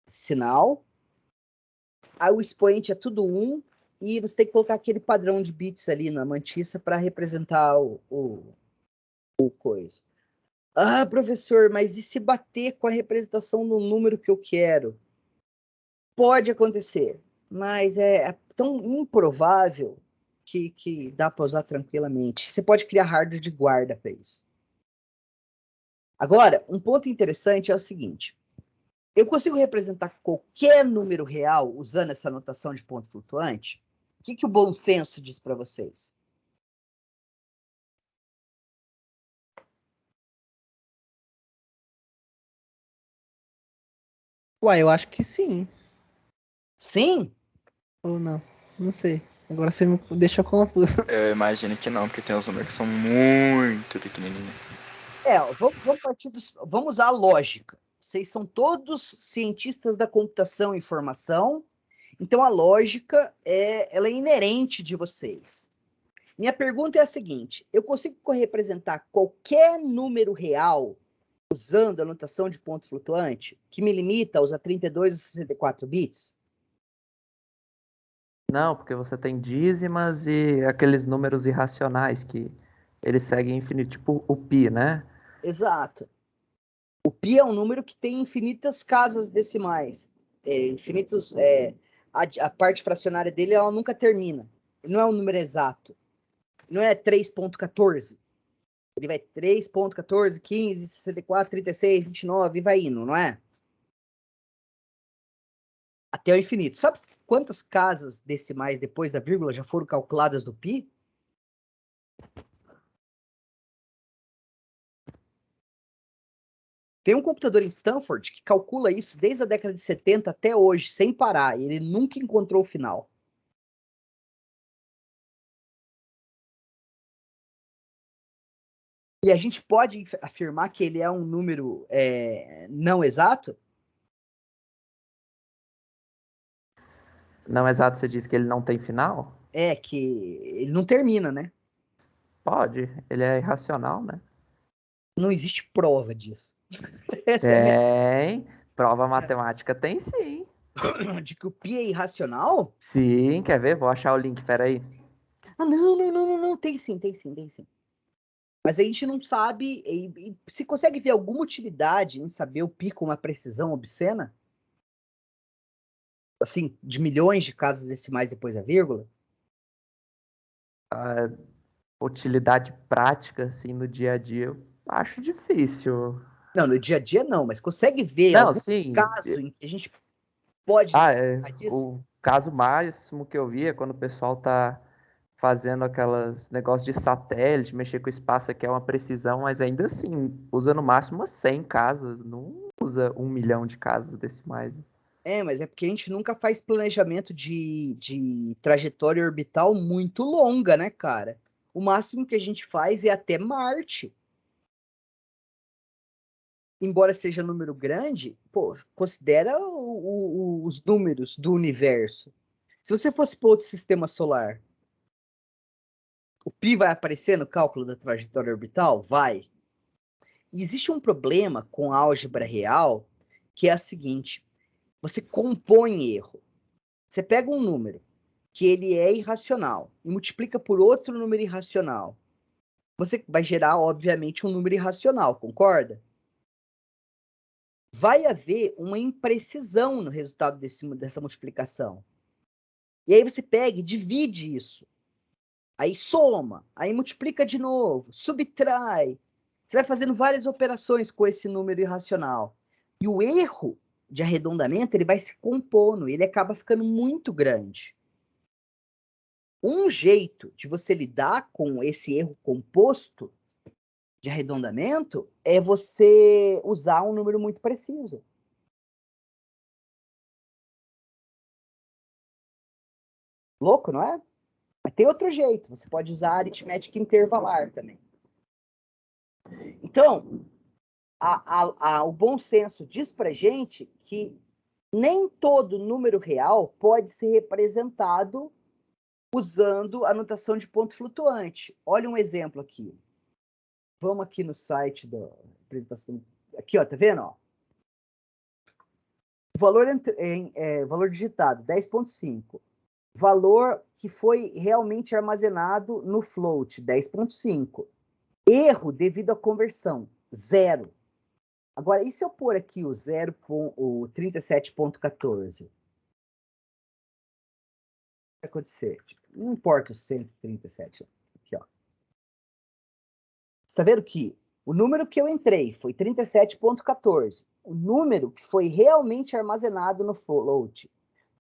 sinal, aí o expoente é tudo 1 e você tem que colocar aquele padrão de bits ali na mantiça para representar o coisa. Ah, professor, mas e se bater com a representação do número que eu quero? pode acontecer, mas é tão improvável que dá para usar tranquilamente. Você pode criar hardware de guarda para isso. Agora, um ponto interessante é o seguinte. Eu consigo representar qualquer número real usando essa notação de ponto flutuante? O que o bom senso diz para vocês? Uai, eu acho que sim. Sim? Ou não? Não sei. Agora você me deixa confuso. Eu imagino que não, porque tem uns números que são muito pequenininhos. Vamos usar a lógica. Vocês são todos cientistas da computação e informação, então a lógica ela é inerente de vocês. Minha pergunta é a seguinte: eu consigo representar qualquer número real usando a notação de ponto flutuante que me limita a usar 32 ou 64 bits? Não, porque você tem dízimas e aqueles números irracionais que eles seguem infinito, tipo o pi, né? Exato. O pi é um número que tem infinitas casas decimais. A parte fracionária dele ela nunca termina. Ele não é um número exato. Não é 3.14. Ele vai 3.14, 15, 64, 36, 29 e vai indo, não é? Até o infinito. Sabe quantas casas decimais depois da vírgula já foram calculadas do pi? Tem um computador em Stanford que calcula isso desde a década de 70 até hoje, sem parar, e ele nunca encontrou o final. E a gente pode afirmar que ele é um número não exato? Não exato, você diz que ele não tem final? É, que ele não termina, né? Pode, ele é irracional, né? Não existe prova disso. Essa é Tem, prova matemática tem sim. de que o pi é irracional? Sim, quer ver? Vou achar o link, peraí. Ah, não, tem sim. Mas a gente não sabe, e se consegue ver alguma utilidade em saber o pi com uma precisão obscena? Assim, de milhões de casas decimais depois da vírgula? A utilidade prática, assim, no dia a dia, eu acho difícil. Não, no dia a dia não, mas consegue ver Não, algum sim. caso em que a gente pode É, precisar disso? o caso máximo que eu vi é quando o pessoal tá fazendo aquelas negócios de satélite, mexer com o espaço, que é uma precisão, mas ainda assim, usa no máximo umas 100 casas, não usa 1 milhão de casas decimais. Mas é porque a gente nunca faz planejamento de trajetória orbital muito longa, né, cara? O máximo que a gente faz é até Marte. Embora seja número grande, pô, considera os números do universo. Se você fosse para outro sistema solar, o pi vai aparecer no cálculo da trajetória orbital? Vai. E existe um problema com a álgebra real, que é a seguinte: você compõe erro. Você pega um número que ele é irracional e multiplica por outro número irracional. Você vai gerar, obviamente, um número irracional, concorda? Vai haver uma imprecisão no resultado dessa multiplicação. E aí você pega e divide isso. Aí soma, aí multiplica de novo, subtrai. Você vai fazendo várias operações com esse número irracional. E o erro de arredondamento, ele vai se compondo, ele acaba ficando muito grande. Um jeito de você lidar com esse erro composto de arredondamento é você usar um número muito preciso. Louco, não é? Mas tem outro jeito. Você pode usar aritmética intervalar também. Então, o bom senso diz pra gente que nem todo número real pode ser representado usando a notação de ponto flutuante. Olha um exemplo aqui. Vamos aqui no site da apresentação. Aqui, ó, tá vendo? Ó? O valor digitado, 10.5. Valor que foi realmente armazenado no float, 10.5. Erro devido à conversão, 0. Agora, e se eu pôr aqui o 37.14? vai acontecer? Tipo, não importa os 137. Aqui, ó. Você está vendo que o número que eu entrei foi 37.14. O número que foi realmente armazenado no float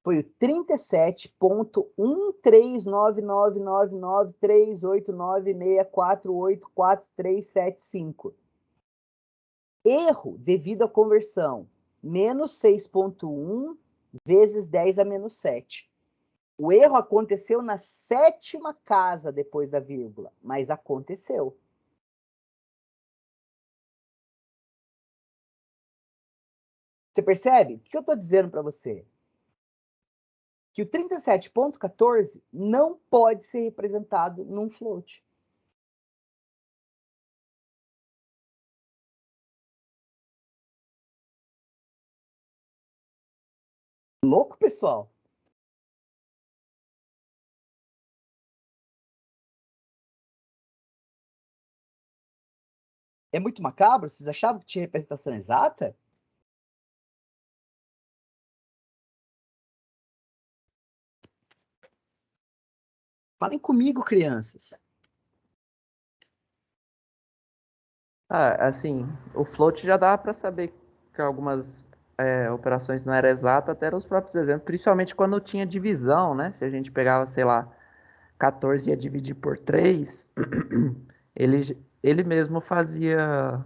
foi o 37.13999938964843775. Erro devido à conversão. Menos 6.1 vezes 10 a menos 7. O erro aconteceu na 7ª casa depois da vírgula, mas aconteceu. Você percebe? O que eu estou dizendo para você? Que o 37.14 não pode ser representado num float. Louco, pessoal? É muito macabro? Vocês achavam que tinha representação exata? Falem comigo, crianças. Ah, assim, o float já dá para saber que algumas operações não eram exatas, até os próprios exemplos, principalmente quando tinha divisão, né? Se a gente pegava, sei lá, 14 e ia dividir por 3, ele mesmo fazia,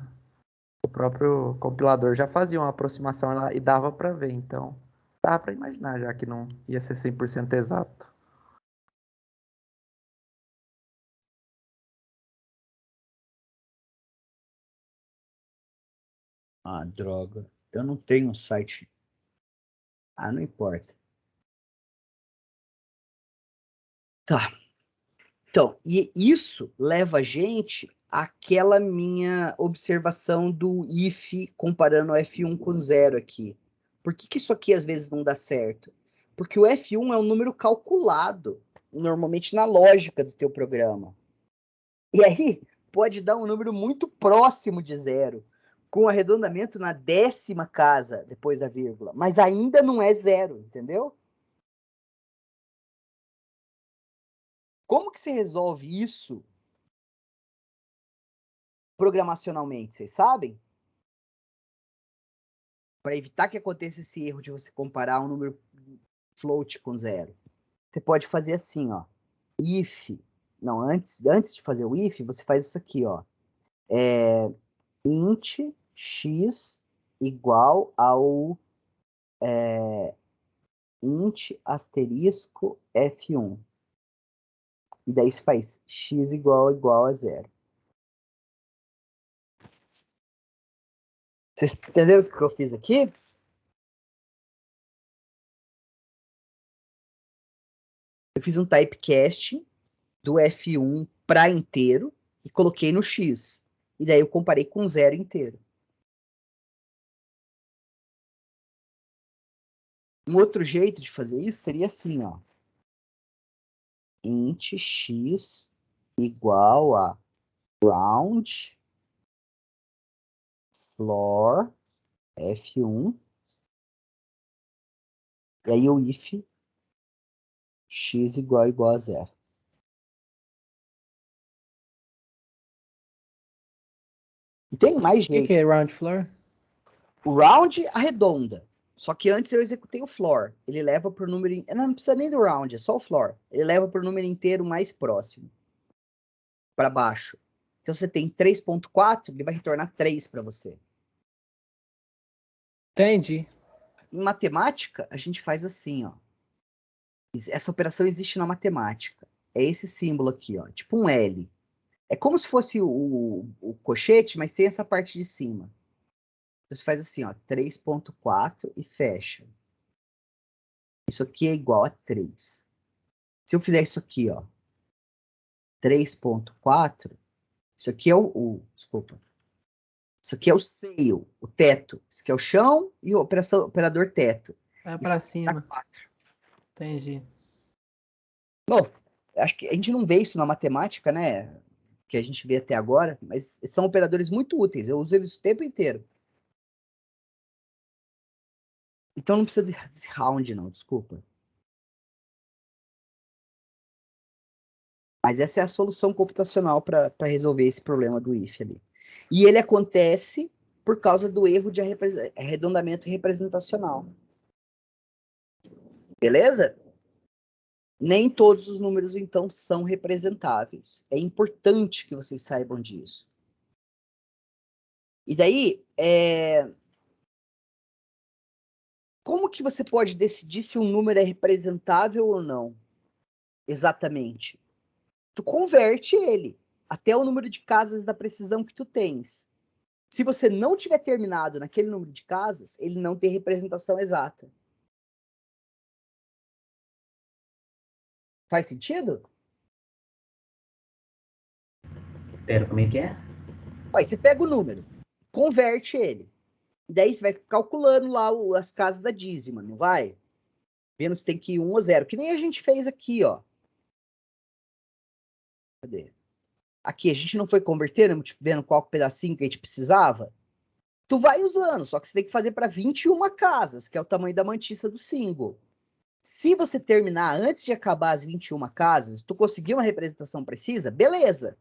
o próprio compilador já fazia uma aproximação lá e dava para ver, então dá para imaginar já que não ia ser 100% exato. Ah, droga. Eu não tenho um site. Ah, não importa. Tá. Então, e isso leva a gente àquela minha observação do if comparando o F1 com 0 aqui. Por que isso aqui às vezes não dá certo? Porque o F1 é um número calculado, normalmente na lógica do teu programa. E aí pode dar um número muito próximo de 0, com arredondamento na 10ª casa depois da vírgula, mas ainda não é 0, entendeu? Como que você resolve isso programacionalmente, vocês sabem? Para evitar que aconteça esse erro de você comparar um número float com 0. Você pode fazer assim, ó. If, não, antes de fazer o if, você faz isso aqui, ó. Int x igual ao int asterisco f1. E daí você faz x igual a 0. Vocês entenderam o que eu fiz aqui? Eu fiz um typecasting do F1 para inteiro e coloquei no X. E daí eu comparei com 0 inteiro. Um outro jeito de fazer isso seria assim, ó. Int x igual a round floor F1. E aí o if x igual a 0. E tem mais O jeito. que é round floor? O round arredonda. Só que antes eu executei o floor. Ele leva para o número... Não precisa nem do round, é só o floor. Ele leva para o número inteiro mais próximo. Para baixo. Então você tem 3.4, ele vai retornar 3 para você. Entendi. Em matemática, a gente faz assim, ó. Essa operação existe na matemática. É esse símbolo aqui, ó. Tipo um L. É como se fosse o cochete, mas sem essa parte de cima. Então você faz assim, ó. 3.4 e fecha. Isso aqui é igual a 3. Se eu fizer isso aqui, ó. 3.4. Isso aqui é desculpa. Isso aqui é o seio, o teto. Isso aqui é o chão e o operador teto. Vai Isso pra aqui dá cima. 4. Entendi. Bom, acho que a gente não vê isso na matemática, né? Que a gente vê até agora, mas são operadores muito úteis. Eu uso eles o tempo inteiro. Então não precisa desse round, não, desculpa. Mas essa é a solução computacional para resolver esse problema do if ali. E ele acontece por causa do erro de arredondamento representacional. Beleza? Nem todos os números, então, são representáveis. É importante que vocês saibam disso. E daí, como que você pode decidir se um número é representável ou não? Exatamente. Tu converte ele até o número de casas da precisão que tu tens. Se você não tiver terminado naquele número de casas, ele não tem representação exata. Faz sentido? Pera, como é que é? Aí você pega o número, converte ele. E daí você vai calculando lá as casas da dízima, não vai? Vendo se tem que ir 1 ou 0. Que nem a gente fez aqui, ó. Cadê? Aqui, a gente não foi convertendo, tipo, vendo qual pedacinho que a gente precisava. Tu vai usando, só que você tem que fazer para 21 casas, que é o tamanho da mantissa do single. Se você terminar antes de acabar as 21 casas, tu conseguir uma representação precisa, beleza.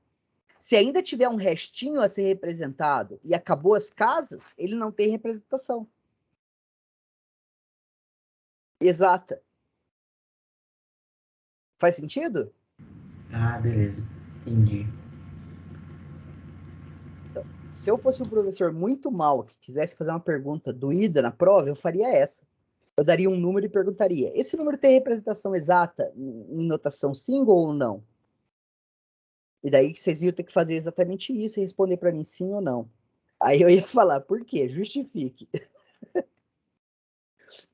Se ainda tiver um restinho a ser representado e acabou as casas, ele não tem representação exata. Faz sentido? Ah, beleza. Entendi. Se eu fosse um professor muito mau que quisesse fazer uma pergunta doída na prova, eu faria essa. Eu daria um número e perguntaria: esse número tem representação exata em notação single ou não? E daí vocês iam ter que fazer exatamente isso e responder para mim sim ou não. Aí eu ia falar: por quê? Justifique.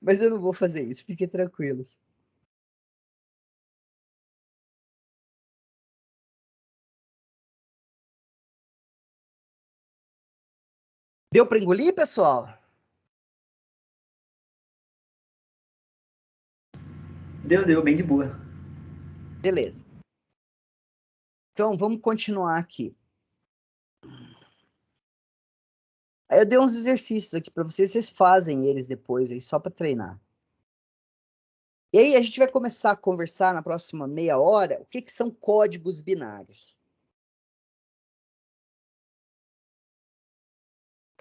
Mas eu não vou fazer isso, fiquem tranquilos. Deu para engolir, pessoal? Deu, bem de boa. Beleza. Então, vamos continuar aqui. Aí eu dei uns exercícios aqui para vocês fazem eles depois aí, só para treinar. E aí a gente vai começar a conversar na próxima meia hora o que são códigos binários.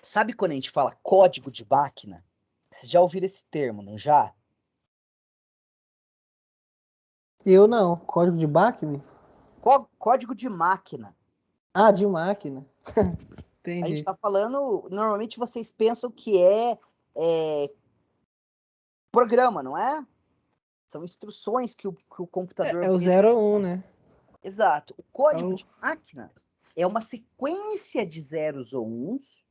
Sabe quando a gente fala código de máquina? Vocês já ouviram esse termo, não já? Eu não. Código de Bacme? Código de máquina. Ah, de máquina. A gente Entendi. está falando, normalmente vocês pensam que é programa, não é? São instruções que o computador É o vê. 0 ou 1, né? Exato. O código Então, de máquina é uma sequência de zeros ou uns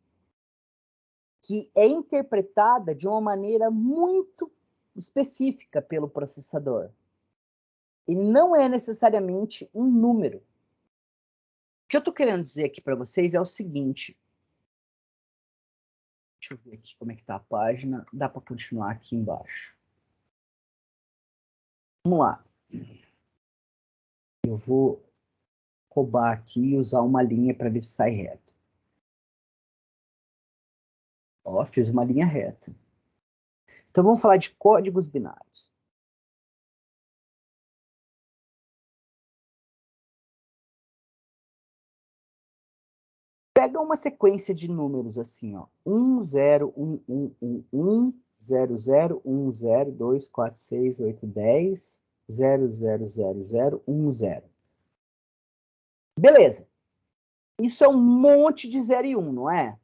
que é interpretada de uma maneira muito específica pelo processador. Ele não é necessariamente um número. O que eu estou querendo dizer aqui para vocês é o seguinte. Deixa eu ver aqui como é que está a página. Dá para continuar aqui embaixo. Vamos lá. Eu vou roubar aqui e usar uma linha para ver se sai reto. Ó, fiz uma linha reta. Então vamos falar de códigos binários. Pega uma sequência de números assim, ó. 1, 0, 1, 1, 1, 1, 0, 0, 1, 0, 2, 4, 6, 8, 10, 0, 0, 0, 0, 1, 0. Beleza. Isso é um monte de 0 e 1, não é?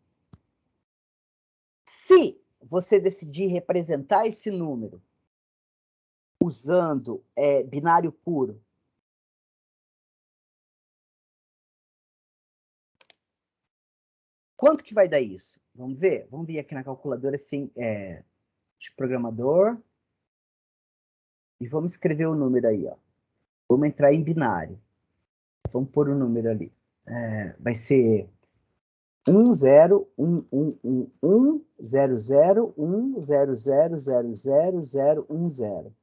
Se você decidir representar esse número usando binário puro, quanto que vai dar isso? Vamos ver? Vamos vir aqui na calculadora assim, de programador. E vamos escrever o número aí, ó. Vamos entrar em binário. Vamos pôr o número ali. Vai ser 1, 0, 1, 1, 1, 1, 0, 0, 1, 0, 0, 0, 0, 0, 1, 0.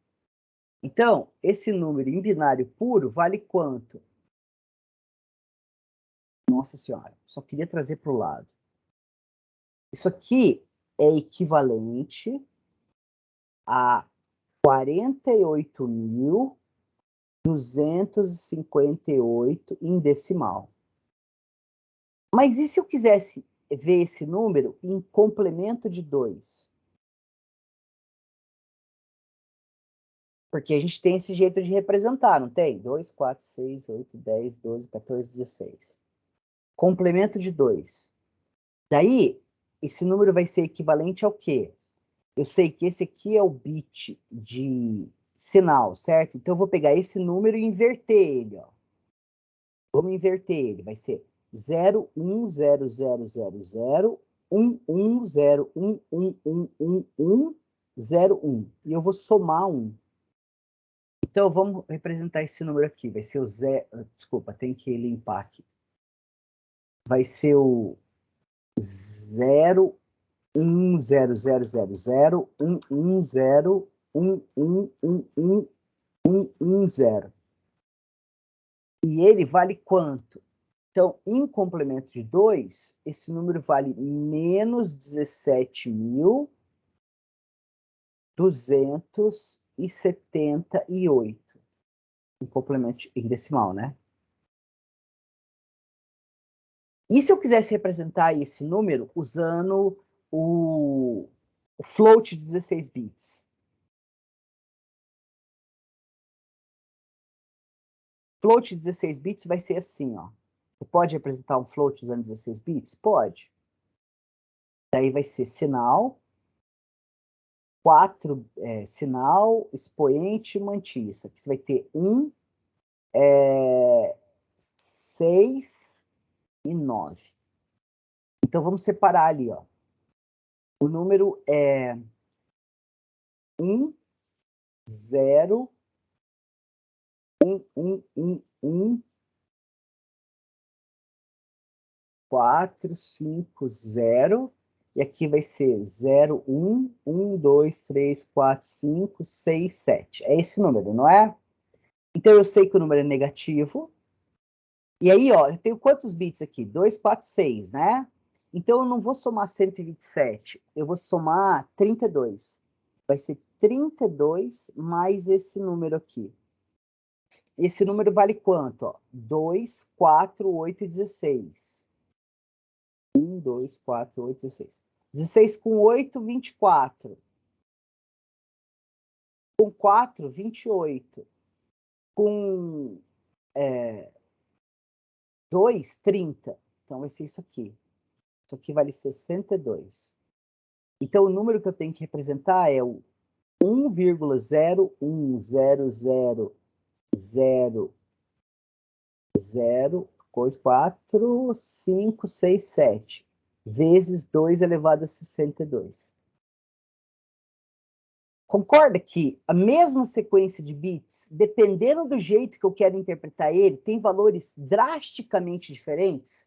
Então, esse número em binário puro vale quanto? Nossa Senhora, só queria trazer para o lado. Isso aqui é equivalente a 48.000 258 em decimal. Mas e se eu quisesse ver esse número em complemento de 2? Porque a gente tem esse jeito de representar, não tem? 2, 4, 6, 8, 10, 12, 14, 16. Complemento de 2. Daí, esse número vai ser equivalente ao quê? Eu sei que esse aqui é o bit de sinal, certo? Então, eu vou pegar esse número e inverter ele, ó. Vamos inverter ele. Vai ser 0, 1, 0, 0, 0, 0, 1, 1, 0, 1, 1, 1, 1, 1, 0, 1. E eu vou somar 1. Então, vamos representar esse número aqui. Vai ser o 0... Desculpa, tem que limpar aqui. Vai ser o 0, 1, 0, 0, 0, 0, 1, 1, 0, 1, 1, 1, 1, 1, 1, 0. E ele vale quanto? Então, em complemento de 2, esse número vale menos 17.278. Em complemento em decimal, né? E se eu quisesse representar esse número usando o float de 16 bits? Float de 16 bits vai ser assim, ó. Você pode representar um float usando 16 bits? Pode. Daí vai ser sinal, 4 sinal, expoente e mantissa. Aqui você vai ter 1, 6 e 9. Então, vamos separar ali, ó. O número é 1, 0, 1, 1, 1, 1, 4, 5, 0. E aqui vai ser 0, 1, 1, 2, 3, 4, 5, 6, 7. É esse número, não é? Então, eu sei que o número é negativo. E aí, ó, eu tenho quantos bits aqui? 2, 4, 6, né? Então, eu não vou somar 127. Eu vou somar 32. Vai ser 32 mais esse número aqui. Esse número vale quanto? Ó? 2, 4, 8 e 16. 1, 2, 4, 8, 16. 16 com 8, 24. Com 4, 28. Com 2, 30. Então, vai ser isso aqui. Isso aqui vale 62. Então, o número que eu tenho que representar é o 1,010004567 vezes 2 elevado a 62. Concorda que a mesma sequência de bits, dependendo do jeito que eu quero interpretar ele, tem valores drasticamente diferentes?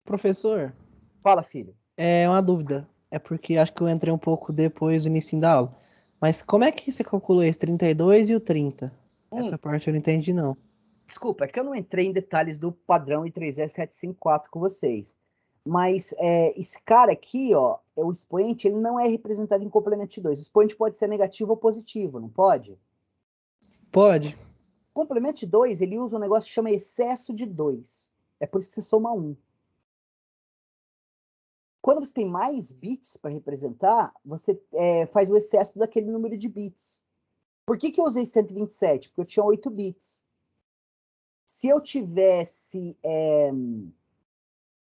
Professor, Fala, filho. é uma dúvida. É porque acho que eu entrei um pouco depois do início da aula. Mas como é que você calculou esse 32 e o 30? Essa parte eu não entendi, não. Desculpa, é que eu não entrei em detalhes do padrão I3E754 com vocês. Mas esse cara aqui, ó, é o expoente, ele não é representado em complemento de 2. O expoente pode ser negativo ou positivo, não pode? Pode. Complemento de 2, ele usa um negócio que chama excesso de 2. É por isso que você soma 1. Quando você tem mais bits para representar, você faz o excesso daquele número de bits. Por que eu usei 127? Porque eu tinha 8 bits. Se eu tivesse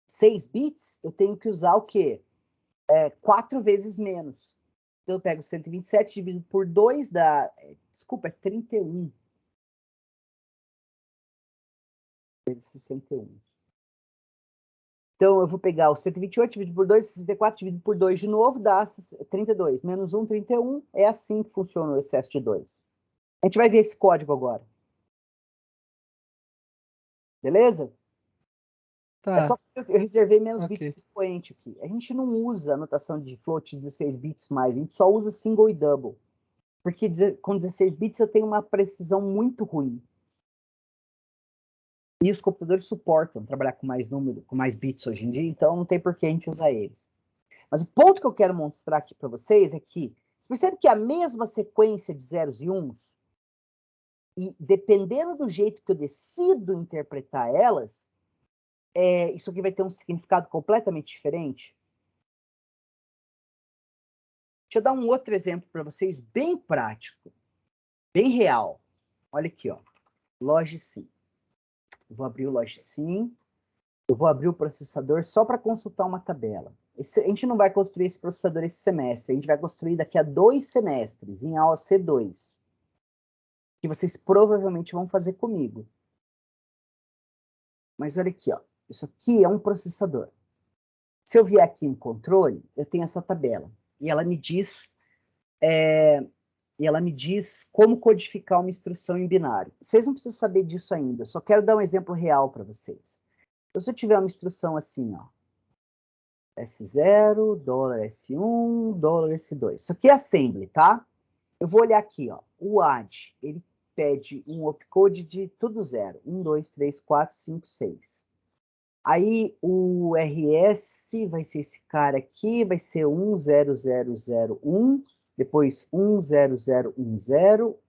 6 bits, eu tenho que usar o quê? 4 vezes menos. Então, eu pego 127 dividido por 2 dá... Desculpa, é 31. Vezes 61. Então, eu vou pegar o 128 dividido por 2, 64 dividido por 2 de novo, dá 32. Menos 1, 31. É assim que funciona o excesso de 2. A gente vai ver esse código agora. Beleza? É só Tá, que eu reservei menos bits ok. para o expoente aqui. A gente não usa a notação de float 16 bits mais, a gente só usa single e double. Porque com 16 bits eu tenho uma precisão muito ruim. E os computadores suportam trabalhar com mais número, com mais bits hoje em dia, então não tem por que a gente usar eles. Mas o ponto que eu quero mostrar aqui para vocês é que você percebe que a mesma sequência de zeros e uns, e dependendo do jeito que eu decido interpretar elas, isso aqui vai ter um significado completamente diferente. Deixa eu dar um outro exemplo para vocês, bem prático, bem real. Olha aqui, ó. Logicsim. Eu vou abrir o Logicsim. Eu vou abrir o processador só para consultar uma tabela. A gente não vai construir esse processador esse semestre. A gente vai construir daqui a 2 semestres, em AOC 2. Que vocês provavelmente vão fazer comigo. Mas olha aqui, ó. Isso aqui é um processador. Se eu vier aqui em controle, eu tenho essa tabela. E ela me diz como codificar uma instrução em binário. Vocês não precisam saber disso ainda, eu só quero dar um exemplo real para vocês. Então, se eu tiver uma instrução assim, ó, S0, dólar S1, dólar S2. Isso aqui é assembly, tá? Eu vou olhar aqui, ó, o add, ele pede um opcode de tudo zero. 1, 2, 3, 4, 5, 6. Aí o RS vai ser esse cara aqui, vai ser 10001, depois 10010,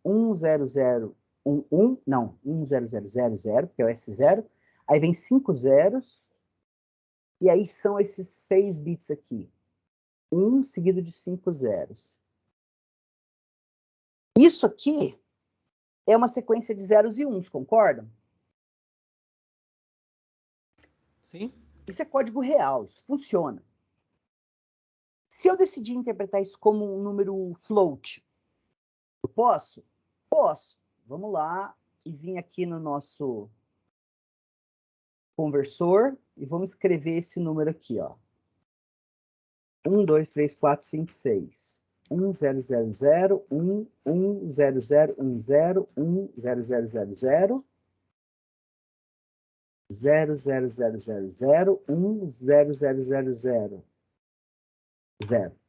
10011, não, 10000, que é o S0. Aí vem 5 zeros, e aí são esses 6 bits aqui. 1 seguido de 5 zeros. Isso aqui é uma sequência de zeros e uns, concordam? Sim. Isso é código real, isso funciona. Se eu decidir interpretar isso como um número float, eu posso? Posso. Vamos lá e vir aqui no nosso conversor e vamos escrever esse número aqui, ó. 1, 2, 3, 4, 5, 6. 1, 0, 0, 0, 1, 1, 0, 0, 1, 0, 1, 0, 0, 0, 0. 0, 0, 0, 0, 0, 1, 0, 0, 0, 0, 0.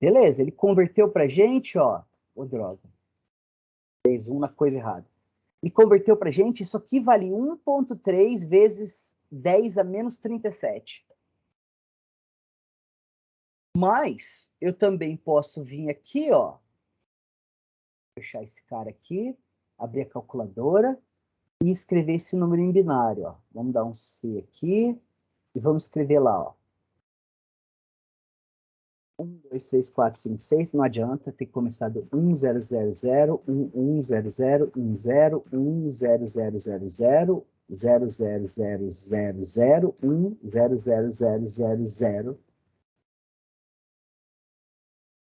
Beleza, ele converteu pra gente, ó. Ô, droga. Fez uma coisa errada. Ele converteu pra gente, isso aqui vale 1.3 vezes 10 a menos 37. Mas, eu também posso vir aqui, ó. Fechar esse cara aqui, abrir a calculadora e escrever esse número em binário, ó. Vamos dar um C aqui e vamos escrever lá, ó. 1, 2, 3, 4, 5, 6, não adianta, tem que começar do 1, 0, 0, 0, 1, 1, 0, 0, 1, 0, 1, 0, 0, 0, 0, 0, 0, 0, 0, 0, 1, 0, 0, 0, 0, 0.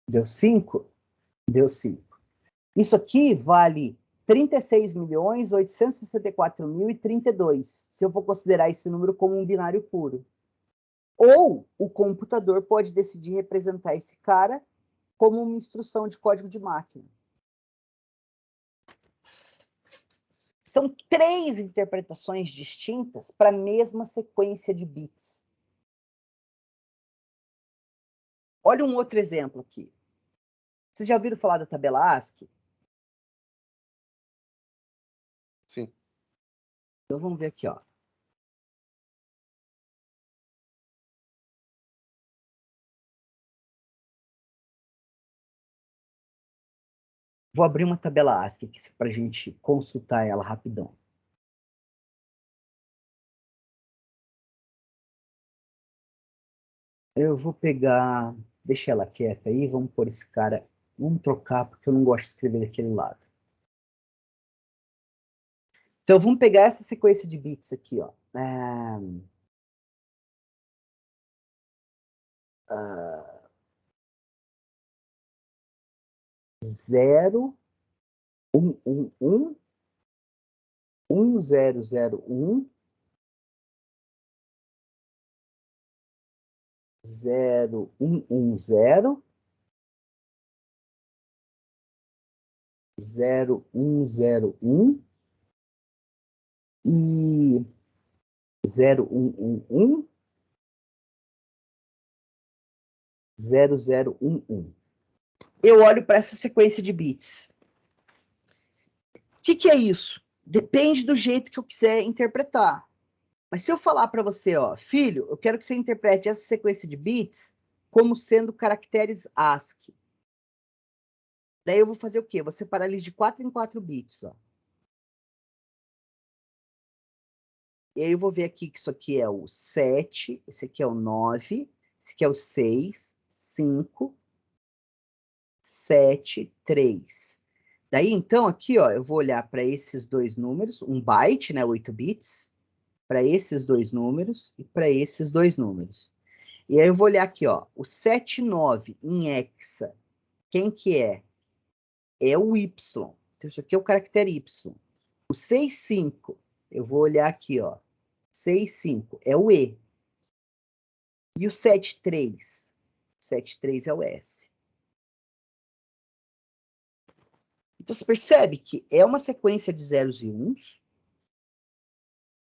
Deu 5? Deu 5. Isso aqui vale 36.864.032, se eu for considerar esse número como um binário puro. Ou o computador pode decidir representar esse cara como uma instrução de código de máquina. São 3 interpretações distintas para a mesma sequência de bits. Olha um outro exemplo aqui. Vocês já ouviram falar da tabela ASCII? Sim. Então vamos ver aqui, ó. Vou abrir uma tabela ASCII aqui para a gente consultar ela rapidão. Eu vou pegar, deixa ela quieta aí, vamos pôr esse cara, vamos trocar, porque eu não gosto de escrever daquele lado. Então vamos pegar essa sequência de bits aqui, ó. 0, 1, 1, 1, 1, 0, 0, 1, 0, 1, 1, 0, 0, 1, 0, 1 e 0, 1, 1, 1, 0, 0, 1, 1. Eu olho para essa sequência de bits. O que é isso? Depende do jeito que eu quiser interpretar. Mas se eu falar para você, ó, filho, eu quero que você interprete essa sequência de bits como sendo caracteres ASCII. Daí eu vou fazer o quê? Vou separar eles de 4 em 4 bits, ó. E aí eu vou ver aqui que isso aqui é o 7, esse aqui é o 9, esse aqui é o 6, 5, 7, 3. Daí, então, aqui, ó, eu vou olhar para esses dois números, um byte, né, 8 bits, para esses dois números e para esses dois números. E aí eu vou olhar aqui, ó, o 7, 9 em hexa, quem que é? É o Y. Então, isso aqui é o caractere Y. O 6, 5, eu vou olhar aqui, ó, 6, 5 é o E. E o 7, 3? 7, 3 é o S. Então, você percebe que é uma sequência de zeros e uns,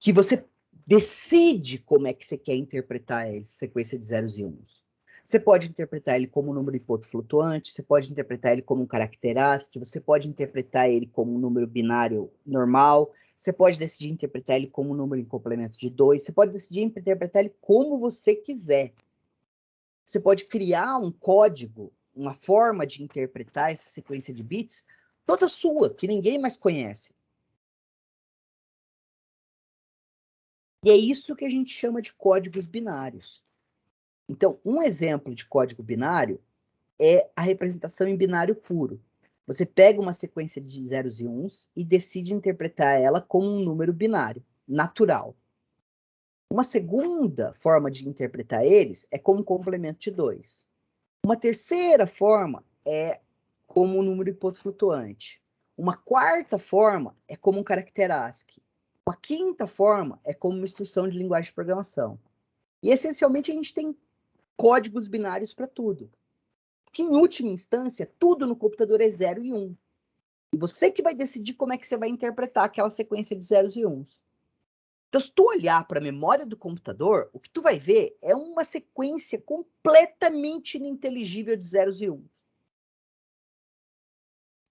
que você decide como é que você quer interpretar essa sequência de zeros e uns. Você pode interpretar ele como um número hipoto flutuante, você pode interpretar ele como um caractere ASCII, você pode interpretar ele como um número binário normal, você pode decidir interpretar ele como um número em complemento de 2, você pode decidir interpretar ele como você quiser. Você pode criar um código, uma forma de interpretar essa sequência de bits, toda sua, que ninguém mais conhece. E é isso que a gente chama de códigos binários. Então, um exemplo de código binário é a representação em binário puro. Você pega uma sequência de zeros e uns e decide interpretar ela como um número binário, natural. Uma segunda forma de interpretar eles é como complemento de 2. Uma terceira forma é como um número hipoto flutuante. Uma quarta forma é como um caractere ASCII. Uma quinta forma é como uma instrução de linguagem de programação. E, essencialmente, a gente tem códigos binários para tudo. Porque, em última instância, tudo no computador é 0 e 1. Um. E você que vai decidir como é que você vai interpretar aquela sequência de zeros e uns. Então, se tu olhar para a memória do computador, o que tu vai ver é uma sequência completamente ininteligível de zeros e uns.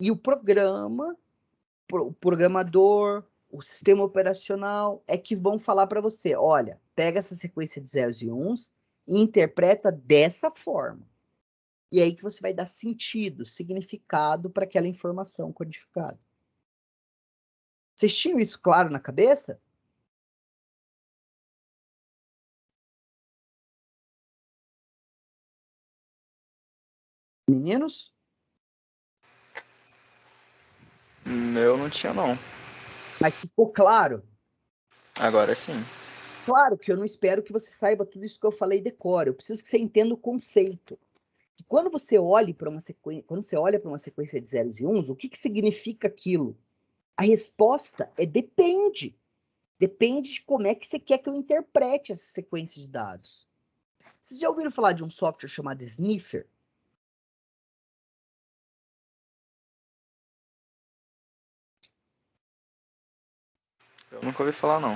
E o programa, o programador, o sistema operacional é que vão falar para você, olha, pega essa sequência de zeros e uns e interpreta dessa forma. E aí que você vai dar sentido, significado para aquela informação codificada. Vocês tinham isso claro na cabeça? Meninos? Eu não tinha, não. Mas ficou claro? Agora sim. Claro que eu não espero que você saiba tudo isso que eu falei e decore. Eu preciso que você entenda o conceito. Que quando você olha para uma sequência de zeros e uns, o que significa aquilo? A resposta é depende. Depende de como é que você quer que eu interprete essa sequência de dados. Vocês já ouviram falar de um software chamado Sniffer? Eu nunca ouvi falar, não.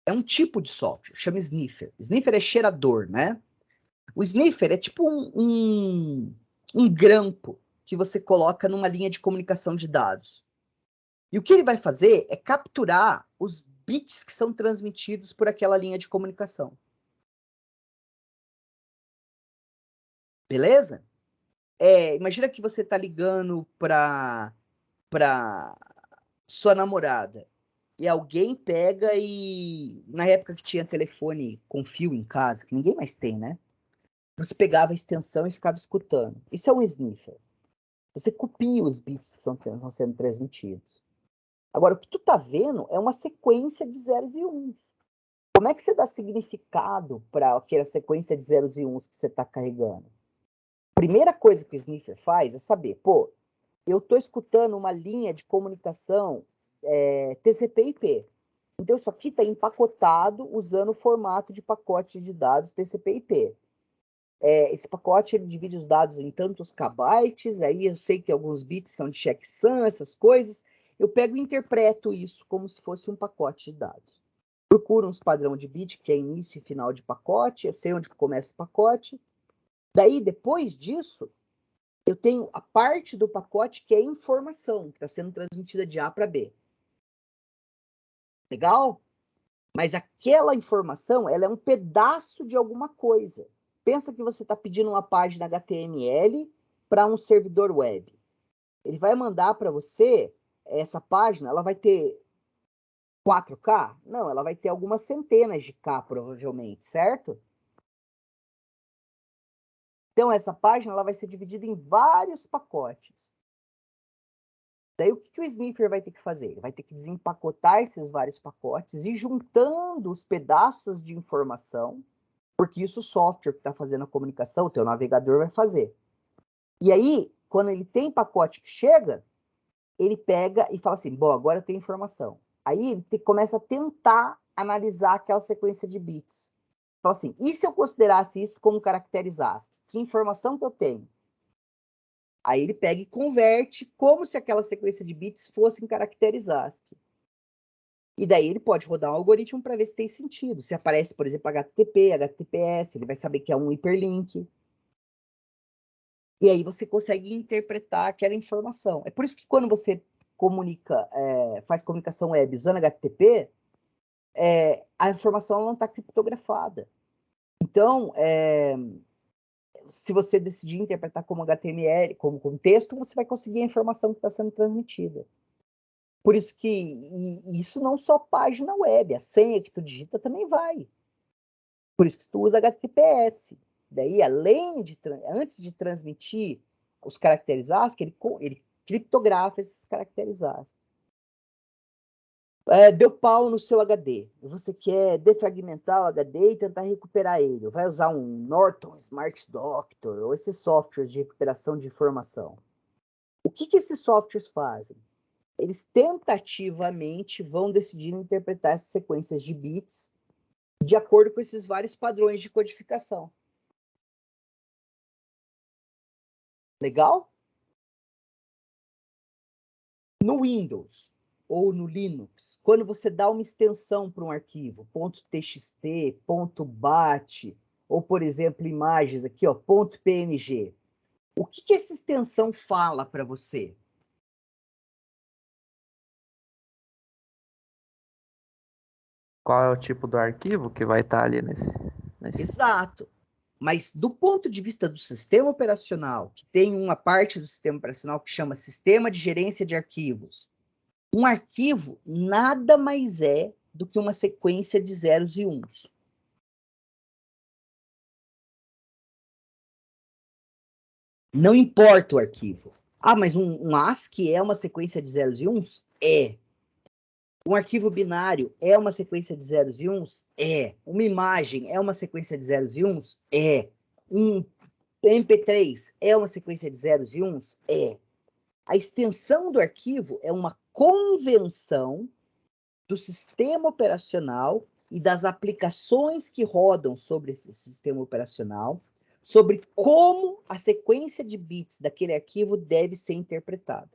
É um tipo de software, chama Sniffer. Sniffer é cheirador, né? O Sniffer é tipo um grampo que você coloca numa linha de comunicação de dados. E o que ele vai fazer é capturar os bits que são transmitidos por aquela linha de comunicação. Beleza? Imagina que você está ligando para sua namorada e alguém pega e, na época que tinha telefone com fio em casa, que ninguém mais tem, né? Você pegava a extensão e ficava escutando. Isso é um sniffer. Você copia os bits que estão sendo transmitidos. Agora, o que tu tá vendo é uma sequência de zeros e uns. Como é que você dá significado para aquela sequência de zeros e uns que você está carregando? A primeira coisa que o sniffer faz é saber, pô, eu estou escutando uma linha de comunicação TCP/IP. Então, isso aqui está empacotado usando o formato de pacote de dados TCP/IP. Esse pacote ele divide os dados em tantos kbytes, aí eu sei que alguns bits são de checksum, essas coisas. Eu pego e interpreto isso como se fosse um pacote de dados. Procuro uns padrão de bit, que é início e final de pacote, eu sei onde começa o pacote. Daí, depois disso, eu tenho a parte do pacote que é informação, que está sendo transmitida de A para B. Legal? Mas aquela informação, ela é um pedaço de alguma coisa. Pensa que você está pedindo uma página HTML para um servidor web. Ele vai mandar para você essa página, ela vai ter 4K? Não, ela vai ter algumas centenas de K, provavelmente, certo? Então, essa página ela vai ser dividida em vários pacotes. Daí, o que o sniffer vai ter que fazer? Ele vai ter que desempacotar esses vários pacotes e juntando os pedaços de informação, porque isso o software que está fazendo a comunicação, o teu navegador vai fazer. E aí, quando ele tem pacote que chega, ele pega e fala assim, bom, agora eu tenho informação. Aí ele começa a tentar analisar aquela sequência de bits. Fala assim, e se eu considerasse isso como caracteres ASCII? Que informação que eu tenho? Aí ele pega e converte como se aquela sequência de bits fossem caracteres ASCII. E daí ele pode rodar um algoritmo para ver se tem sentido. Se aparece, por exemplo, HTTP, HTTPS, ele vai saber que é um hiperlink. E aí você consegue interpretar aquela informação. É por isso que quando você comunica, faz comunicação web usando HTTP, a informação não está criptografada. Então, se você decidir interpretar como HTML, como texto, você vai conseguir a informação que está sendo transmitida. Por isso que isso não só página web, a senha que tu digita também vai. Por isso que tu usa HTTPS. Daí, antes de transmitir os caracteres ASCII, ele criptografa esses caracteres ASCII. Deu pau no seu HD. Você quer defragmentar o HD e tentar recuperar ele. Vai usar um Norton Smart Doctor ou esses softwares de recuperação de informação. O que esses softwares fazem? Eles tentativamente vão decidir interpretar essas sequências de bits de acordo com esses vários padrões de codificação. Legal? No Windows ou no Linux, quando você dá uma extensão para um arquivo, .txt, .bat, ou, por exemplo, imagens aqui, ó, .png, o que essa extensão fala para você? Qual é o tipo do arquivo que vai estar ali nesse... Exato. Mas do ponto de vista do sistema operacional, que tem uma parte do sistema operacional que chama Sistema de Gerência de Arquivos, um arquivo nada mais é do que uma sequência de zeros e uns. Não importa o arquivo. Ah, mas um ASCII é uma sequência de zeros e uns? É. Um arquivo binário é uma sequência de zeros e uns? É. Uma imagem é uma sequência de zeros e uns? É. Um MP3 é uma sequência de zeros e uns? É. A extensão do arquivo é uma convenção do sistema operacional e das aplicações que rodam sobre esse sistema operacional, sobre como a sequência de bits daquele arquivo deve ser interpretada.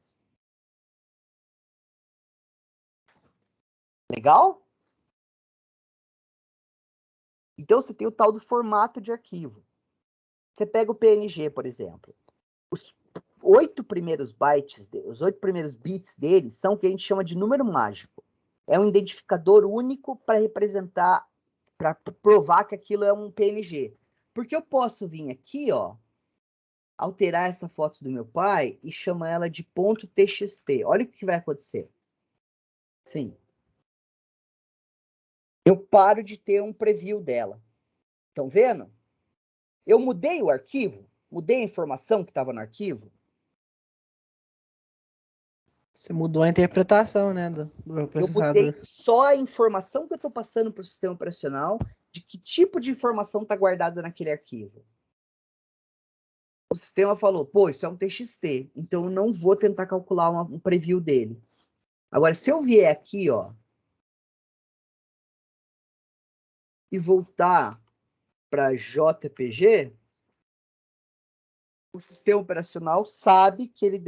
Legal? Então, você tem o tal do formato de arquivo. Você pega o PNG, por exemplo. Os 8 primeiros bytes, os 8 primeiros bits dele são o que a gente chama de número mágico. É um identificador único para representar, para provar que aquilo é um PNG. Porque eu posso vir aqui, ó, alterar essa foto do meu pai e chamar ela de .txt. Olha o que vai acontecer. Sim. Eu paro de ter um preview dela. Estão vendo? Eu mudei o arquivo, mudei a informação que estava no arquivo. Você mudou a interpretação, né, do Eu processador. mudei só a informação que eu estou passando para o sistema operacional de que tipo de informação está guardada naquele arquivo. O sistema falou, pô, isso é um TXT, então eu não vou tentar calcular um preview dele. Agora, se eu vier aqui, ó, e voltar para JPG, o sistema operacional sabe que ele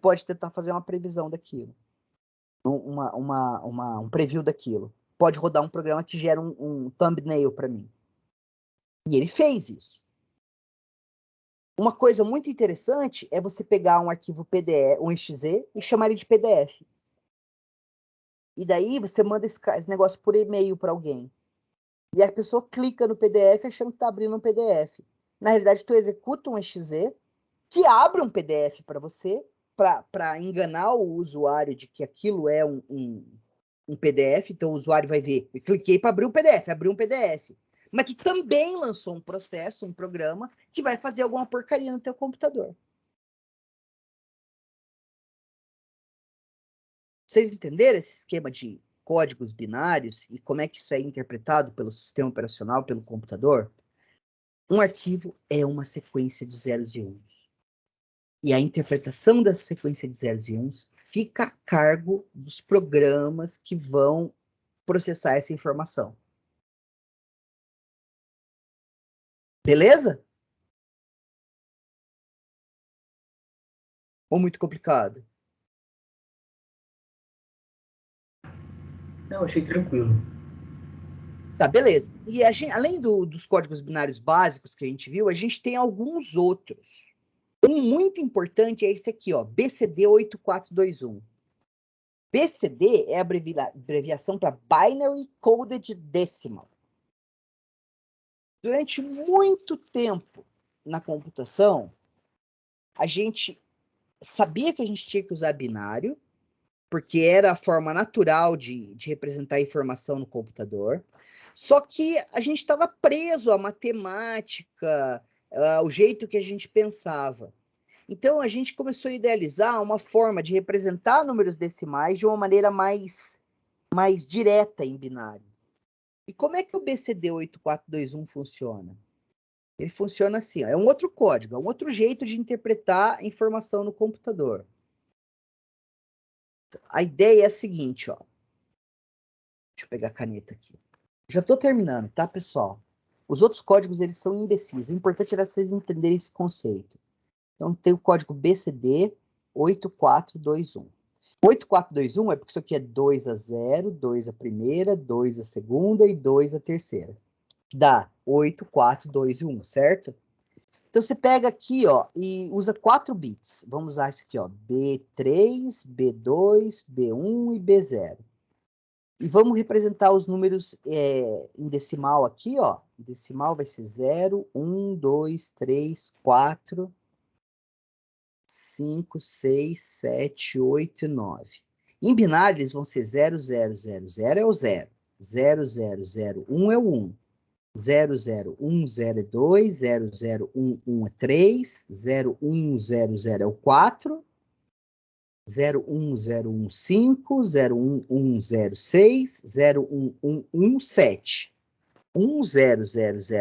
pode tentar fazer uma previsão daquilo, um preview daquilo. Pode rodar um programa que gera um thumbnail para mim. E ele fez isso. Uma coisa muito interessante é você pegar um arquivo PDF, um exe, e chamar ele de PDF. E daí você manda esse negócio por e-mail para alguém. E a pessoa clica no PDF achando que está abrindo um PDF. Na realidade, tu executa um exe que abre um PDF para você, para enganar o usuário de que aquilo é um PDF. Então o usuário vai ver, eu cliquei para abrir um PDF, abriu um PDF. Mas que também lançou um processo, um programa, que vai fazer alguma porcaria no teu computador. Vocês entenderam esse esquema de códigos binários e como é que isso é interpretado pelo sistema operacional, pelo computador? Um arquivo é uma sequência de zeros e uns. E a interpretação dessa sequência de zeros e uns fica a cargo dos programas que vão processar essa informação. Beleza? Ou muito complicado? Não, achei tranquilo. Tá, beleza. E além dos códigos binários básicos que a gente viu, a gente tem alguns outros. Um muito importante é esse aqui, ó, BCD 8421. BCD é a abreviação para Binary Coded Decimal. Durante muito tempo na computação, a gente sabia que a gente tinha que usar binário, porque era a forma natural de representar a informação no computador. Só que a gente estava preso à matemática, ao jeito que a gente pensava. Então, a gente começou a idealizar uma forma de representar números decimais de uma maneira mais direta em binário. E como é que o BCD 8421 funciona? Ele funciona assim, ó, é um outro código, é um outro jeito de interpretar a informação no computador. A ideia é a seguinte, ó. Deixa eu pegar a caneta aqui. Já estou terminando, tá, pessoal? Os outros códigos, eles são imbecis. O importante era vocês entenderem esse conceito. Então, tem o código BCD 8421. 8421 é porque isso aqui é 2 a 0, 2 a primeira, 2 a segunda e 2 a terceira. Dá 8421, certo? Então, você pega aqui, ó, e usa 4 bits. Vamos usar isso aqui, ó, B3, B2, B1 e B0. E vamos representar os números em decimal aqui, ó. Decimal vai ser 0, 1, 2, 3, 4, 5, 6, 7, 8 e 9. Em binário, eles vão ser 0, 0, 0, 0 é o 0. 0, 0, 0, 1 é o 1. 0, 0, 1, 0 é 2. 0, 0, 1, 1 é 3. 0, 1, 0, 0 é o 4. 01015, 01106, 01117. 1000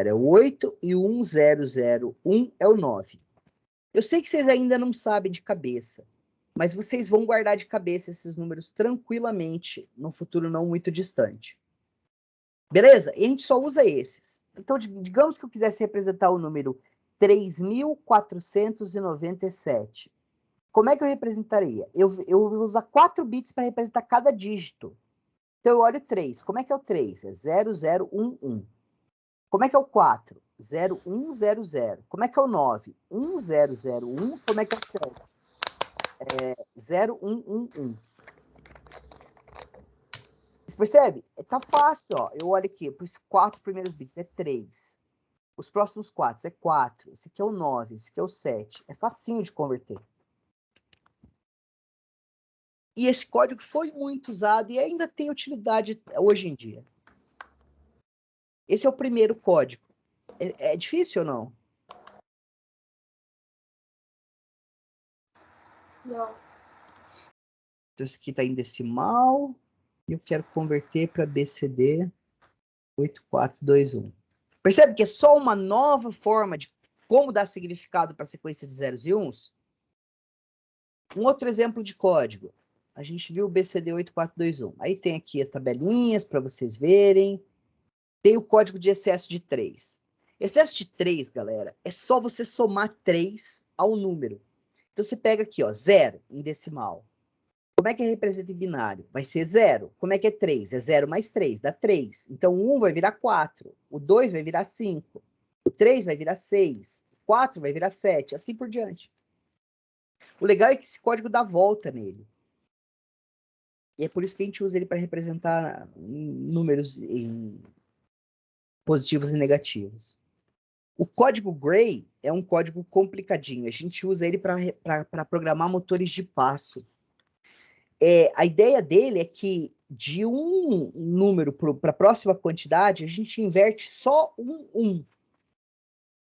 é o 8 e o 1001 é o 9. Eu sei que vocês ainda não sabem de cabeça, mas vocês vão guardar de cabeça esses números tranquilamente no futuro não muito distante. Beleza? E a gente só usa esses. Então, digamos que eu quisesse representar o número 3497. Como é que eu representaria? Eu vou usar 4 bits para representar cada dígito. Então, eu olho 3. Como é que é o 3? É 0011. Como é que é o 4? 0100. Como é que é o 9? 1001. Como é que é o 7? 0111. Você percebe? Tá fácil, ó. Eu olho aqui, os 4 primeiros bits é 3. Os próximos 4 é 4. Esse aqui é o 9. Esse aqui é o 7. É facinho de converter. E esse código foi muito usado e ainda tem utilidade hoje em dia. Esse é o primeiro código. É difícil ou não? Não. Então, esse aqui está em decimal. E eu quero converter para BCD 8421. Percebe que é só uma nova forma de como dar significado para a sequência de zeros e uns? Um outro exemplo de código. A gente viu o BCD 8421. Aí tem aqui as tabelinhas para vocês verem. Tem o código de excesso de 3. Excesso de 3, galera, é só você somar 3 ao número. Então, você pega aqui, ó, 0 em decimal. Como é que representa em binário? Vai ser 0. Como é que é 3? É 0 mais 3, dá 3. Então, o 1 vai virar 4. O 2 vai virar 5. O 3 vai virar 6. O 4 vai virar 7. Assim por diante. O legal é que esse código dá volta nele. E é por isso que a gente usa ele para representar números em positivos e negativos. O código Gray é um código complicadinho. A gente usa ele para programar motores de passo. A ideia dele é que de um número para a próxima quantidade, a gente inverte só um 1.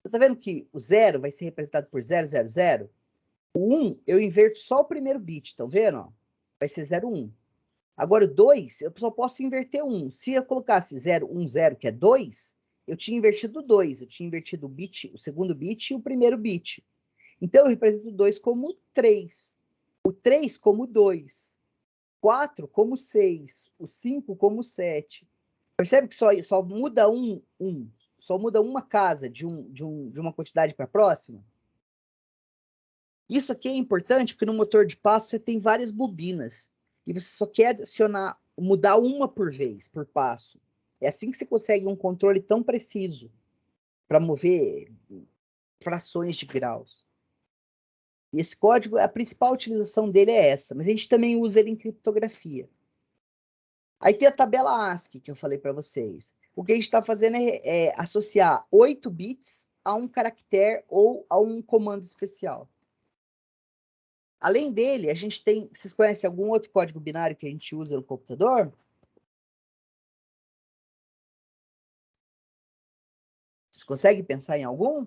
Você está vendo que o 0 vai ser representado por 0, 0, 0? O 1, eu inverto só o primeiro bit, estão vendo? Ó? Vai ser 0, 1. Agora o 2, eu só posso inverter 1. Se eu colocasse 0, 1, 0, que é 2, eu tinha invertido 2. Eu tinha invertido o bit, o segundo bit e o primeiro bit. Então eu represento o 2 como 3. O 3 como 2. 4 como 6. O 5 como 7. Percebe que só muda um. Só muda uma casa de uma quantidade para a próxima? Isso aqui é importante porque no motor de passo você tem várias bobinas. E você só quer adicionar, mudar uma por vez, por passo. É assim que você consegue um controle tão preciso para mover frações de graus. E esse código, a principal utilização dele é essa, mas a gente também usa ele em criptografia. Aí tem a tabela ASCII que eu falei para vocês. O que a gente está fazendo é associar 8 bits a um caractere ou a um comando especial. Além dele, a gente tem... Vocês conhecem algum outro código binário que a gente usa no computador? Vocês conseguem pensar em algum?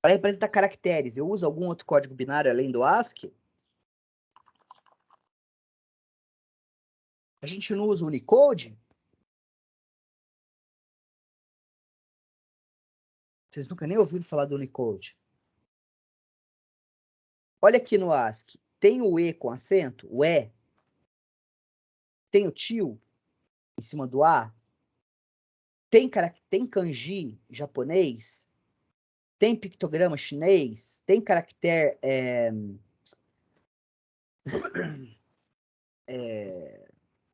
Para representar caracteres, eu uso algum outro código binário além do ASCII? A gente não usa o Unicode? Vocês nunca nem ouviram falar do Unicode? Olha aqui no ASCII. Tem o E com acento? O E? Tem o tio em cima do A? Tem kanji japonês? Tem pictograma chinês? Tem caractere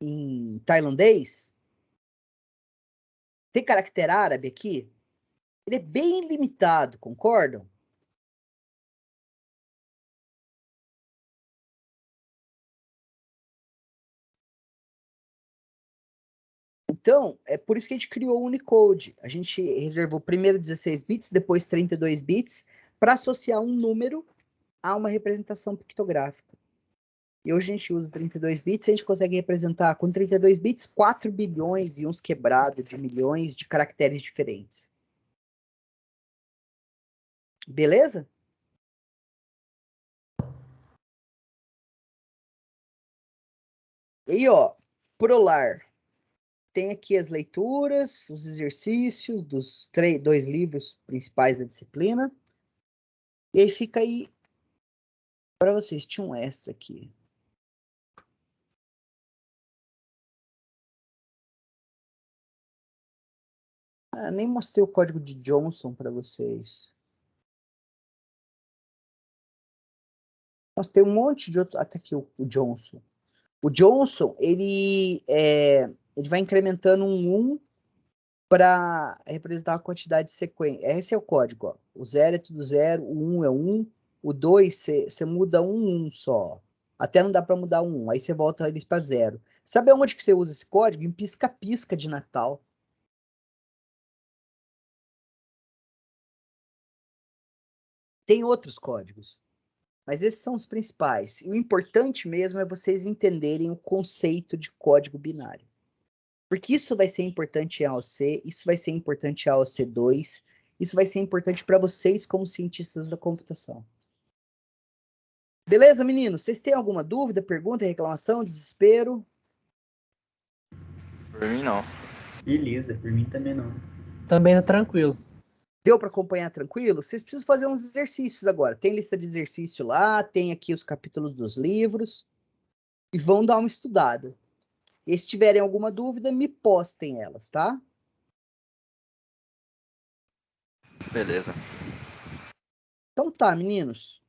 em tailandês? Tem caractere árabe aqui? Ele é bem limitado, concordam? Então, é por isso que a gente criou o Unicode. A gente reservou primeiro 16 bits, depois 32 bits, para associar um número a uma representação pictográfica. E hoje a gente usa 32 bits e a gente consegue representar com 32 bits 4 bilhões e uns quebrados de milhões de caracteres diferentes. Beleza? E aí, ó, Prolar. Tem aqui as leituras, os exercícios dos 2 livros principais da disciplina. E aí fica aí para vocês. Tinha um extra aqui. Nem mostrei o código de Johnson para vocês. Mostrei um monte de outro. Até aqui o Johnson. O Johnson, ele vai incrementando um 1 para representar a quantidade de sequência. Esse é o código. Ó. O 0 é tudo 0, o 1 é 1, o 2 você muda um só. Até não dá para mudar um 1, aí você volta eles para 0. Sabe onde que você usa esse código? Em pisca-pisca de Natal. Tem outros códigos, mas esses são os principais. E o importante mesmo é vocês entenderem o conceito de código binário. Porque isso vai ser importante em AOC, isso vai ser importante em AOC2, isso vai ser importante para vocês como cientistas da computação. Beleza, meninos? Vocês têm alguma dúvida, pergunta, reclamação, desespero? Por mim, não. Beleza, por mim também não. Também tá tranquilo. Deu para acompanhar tranquilo? Vocês precisam fazer uns exercícios agora. Tem lista de exercício lá, tem aqui os capítulos dos livros. E vão dar uma estudada. E se tiverem alguma dúvida, me postem elas, tá? Beleza. Então tá, meninos.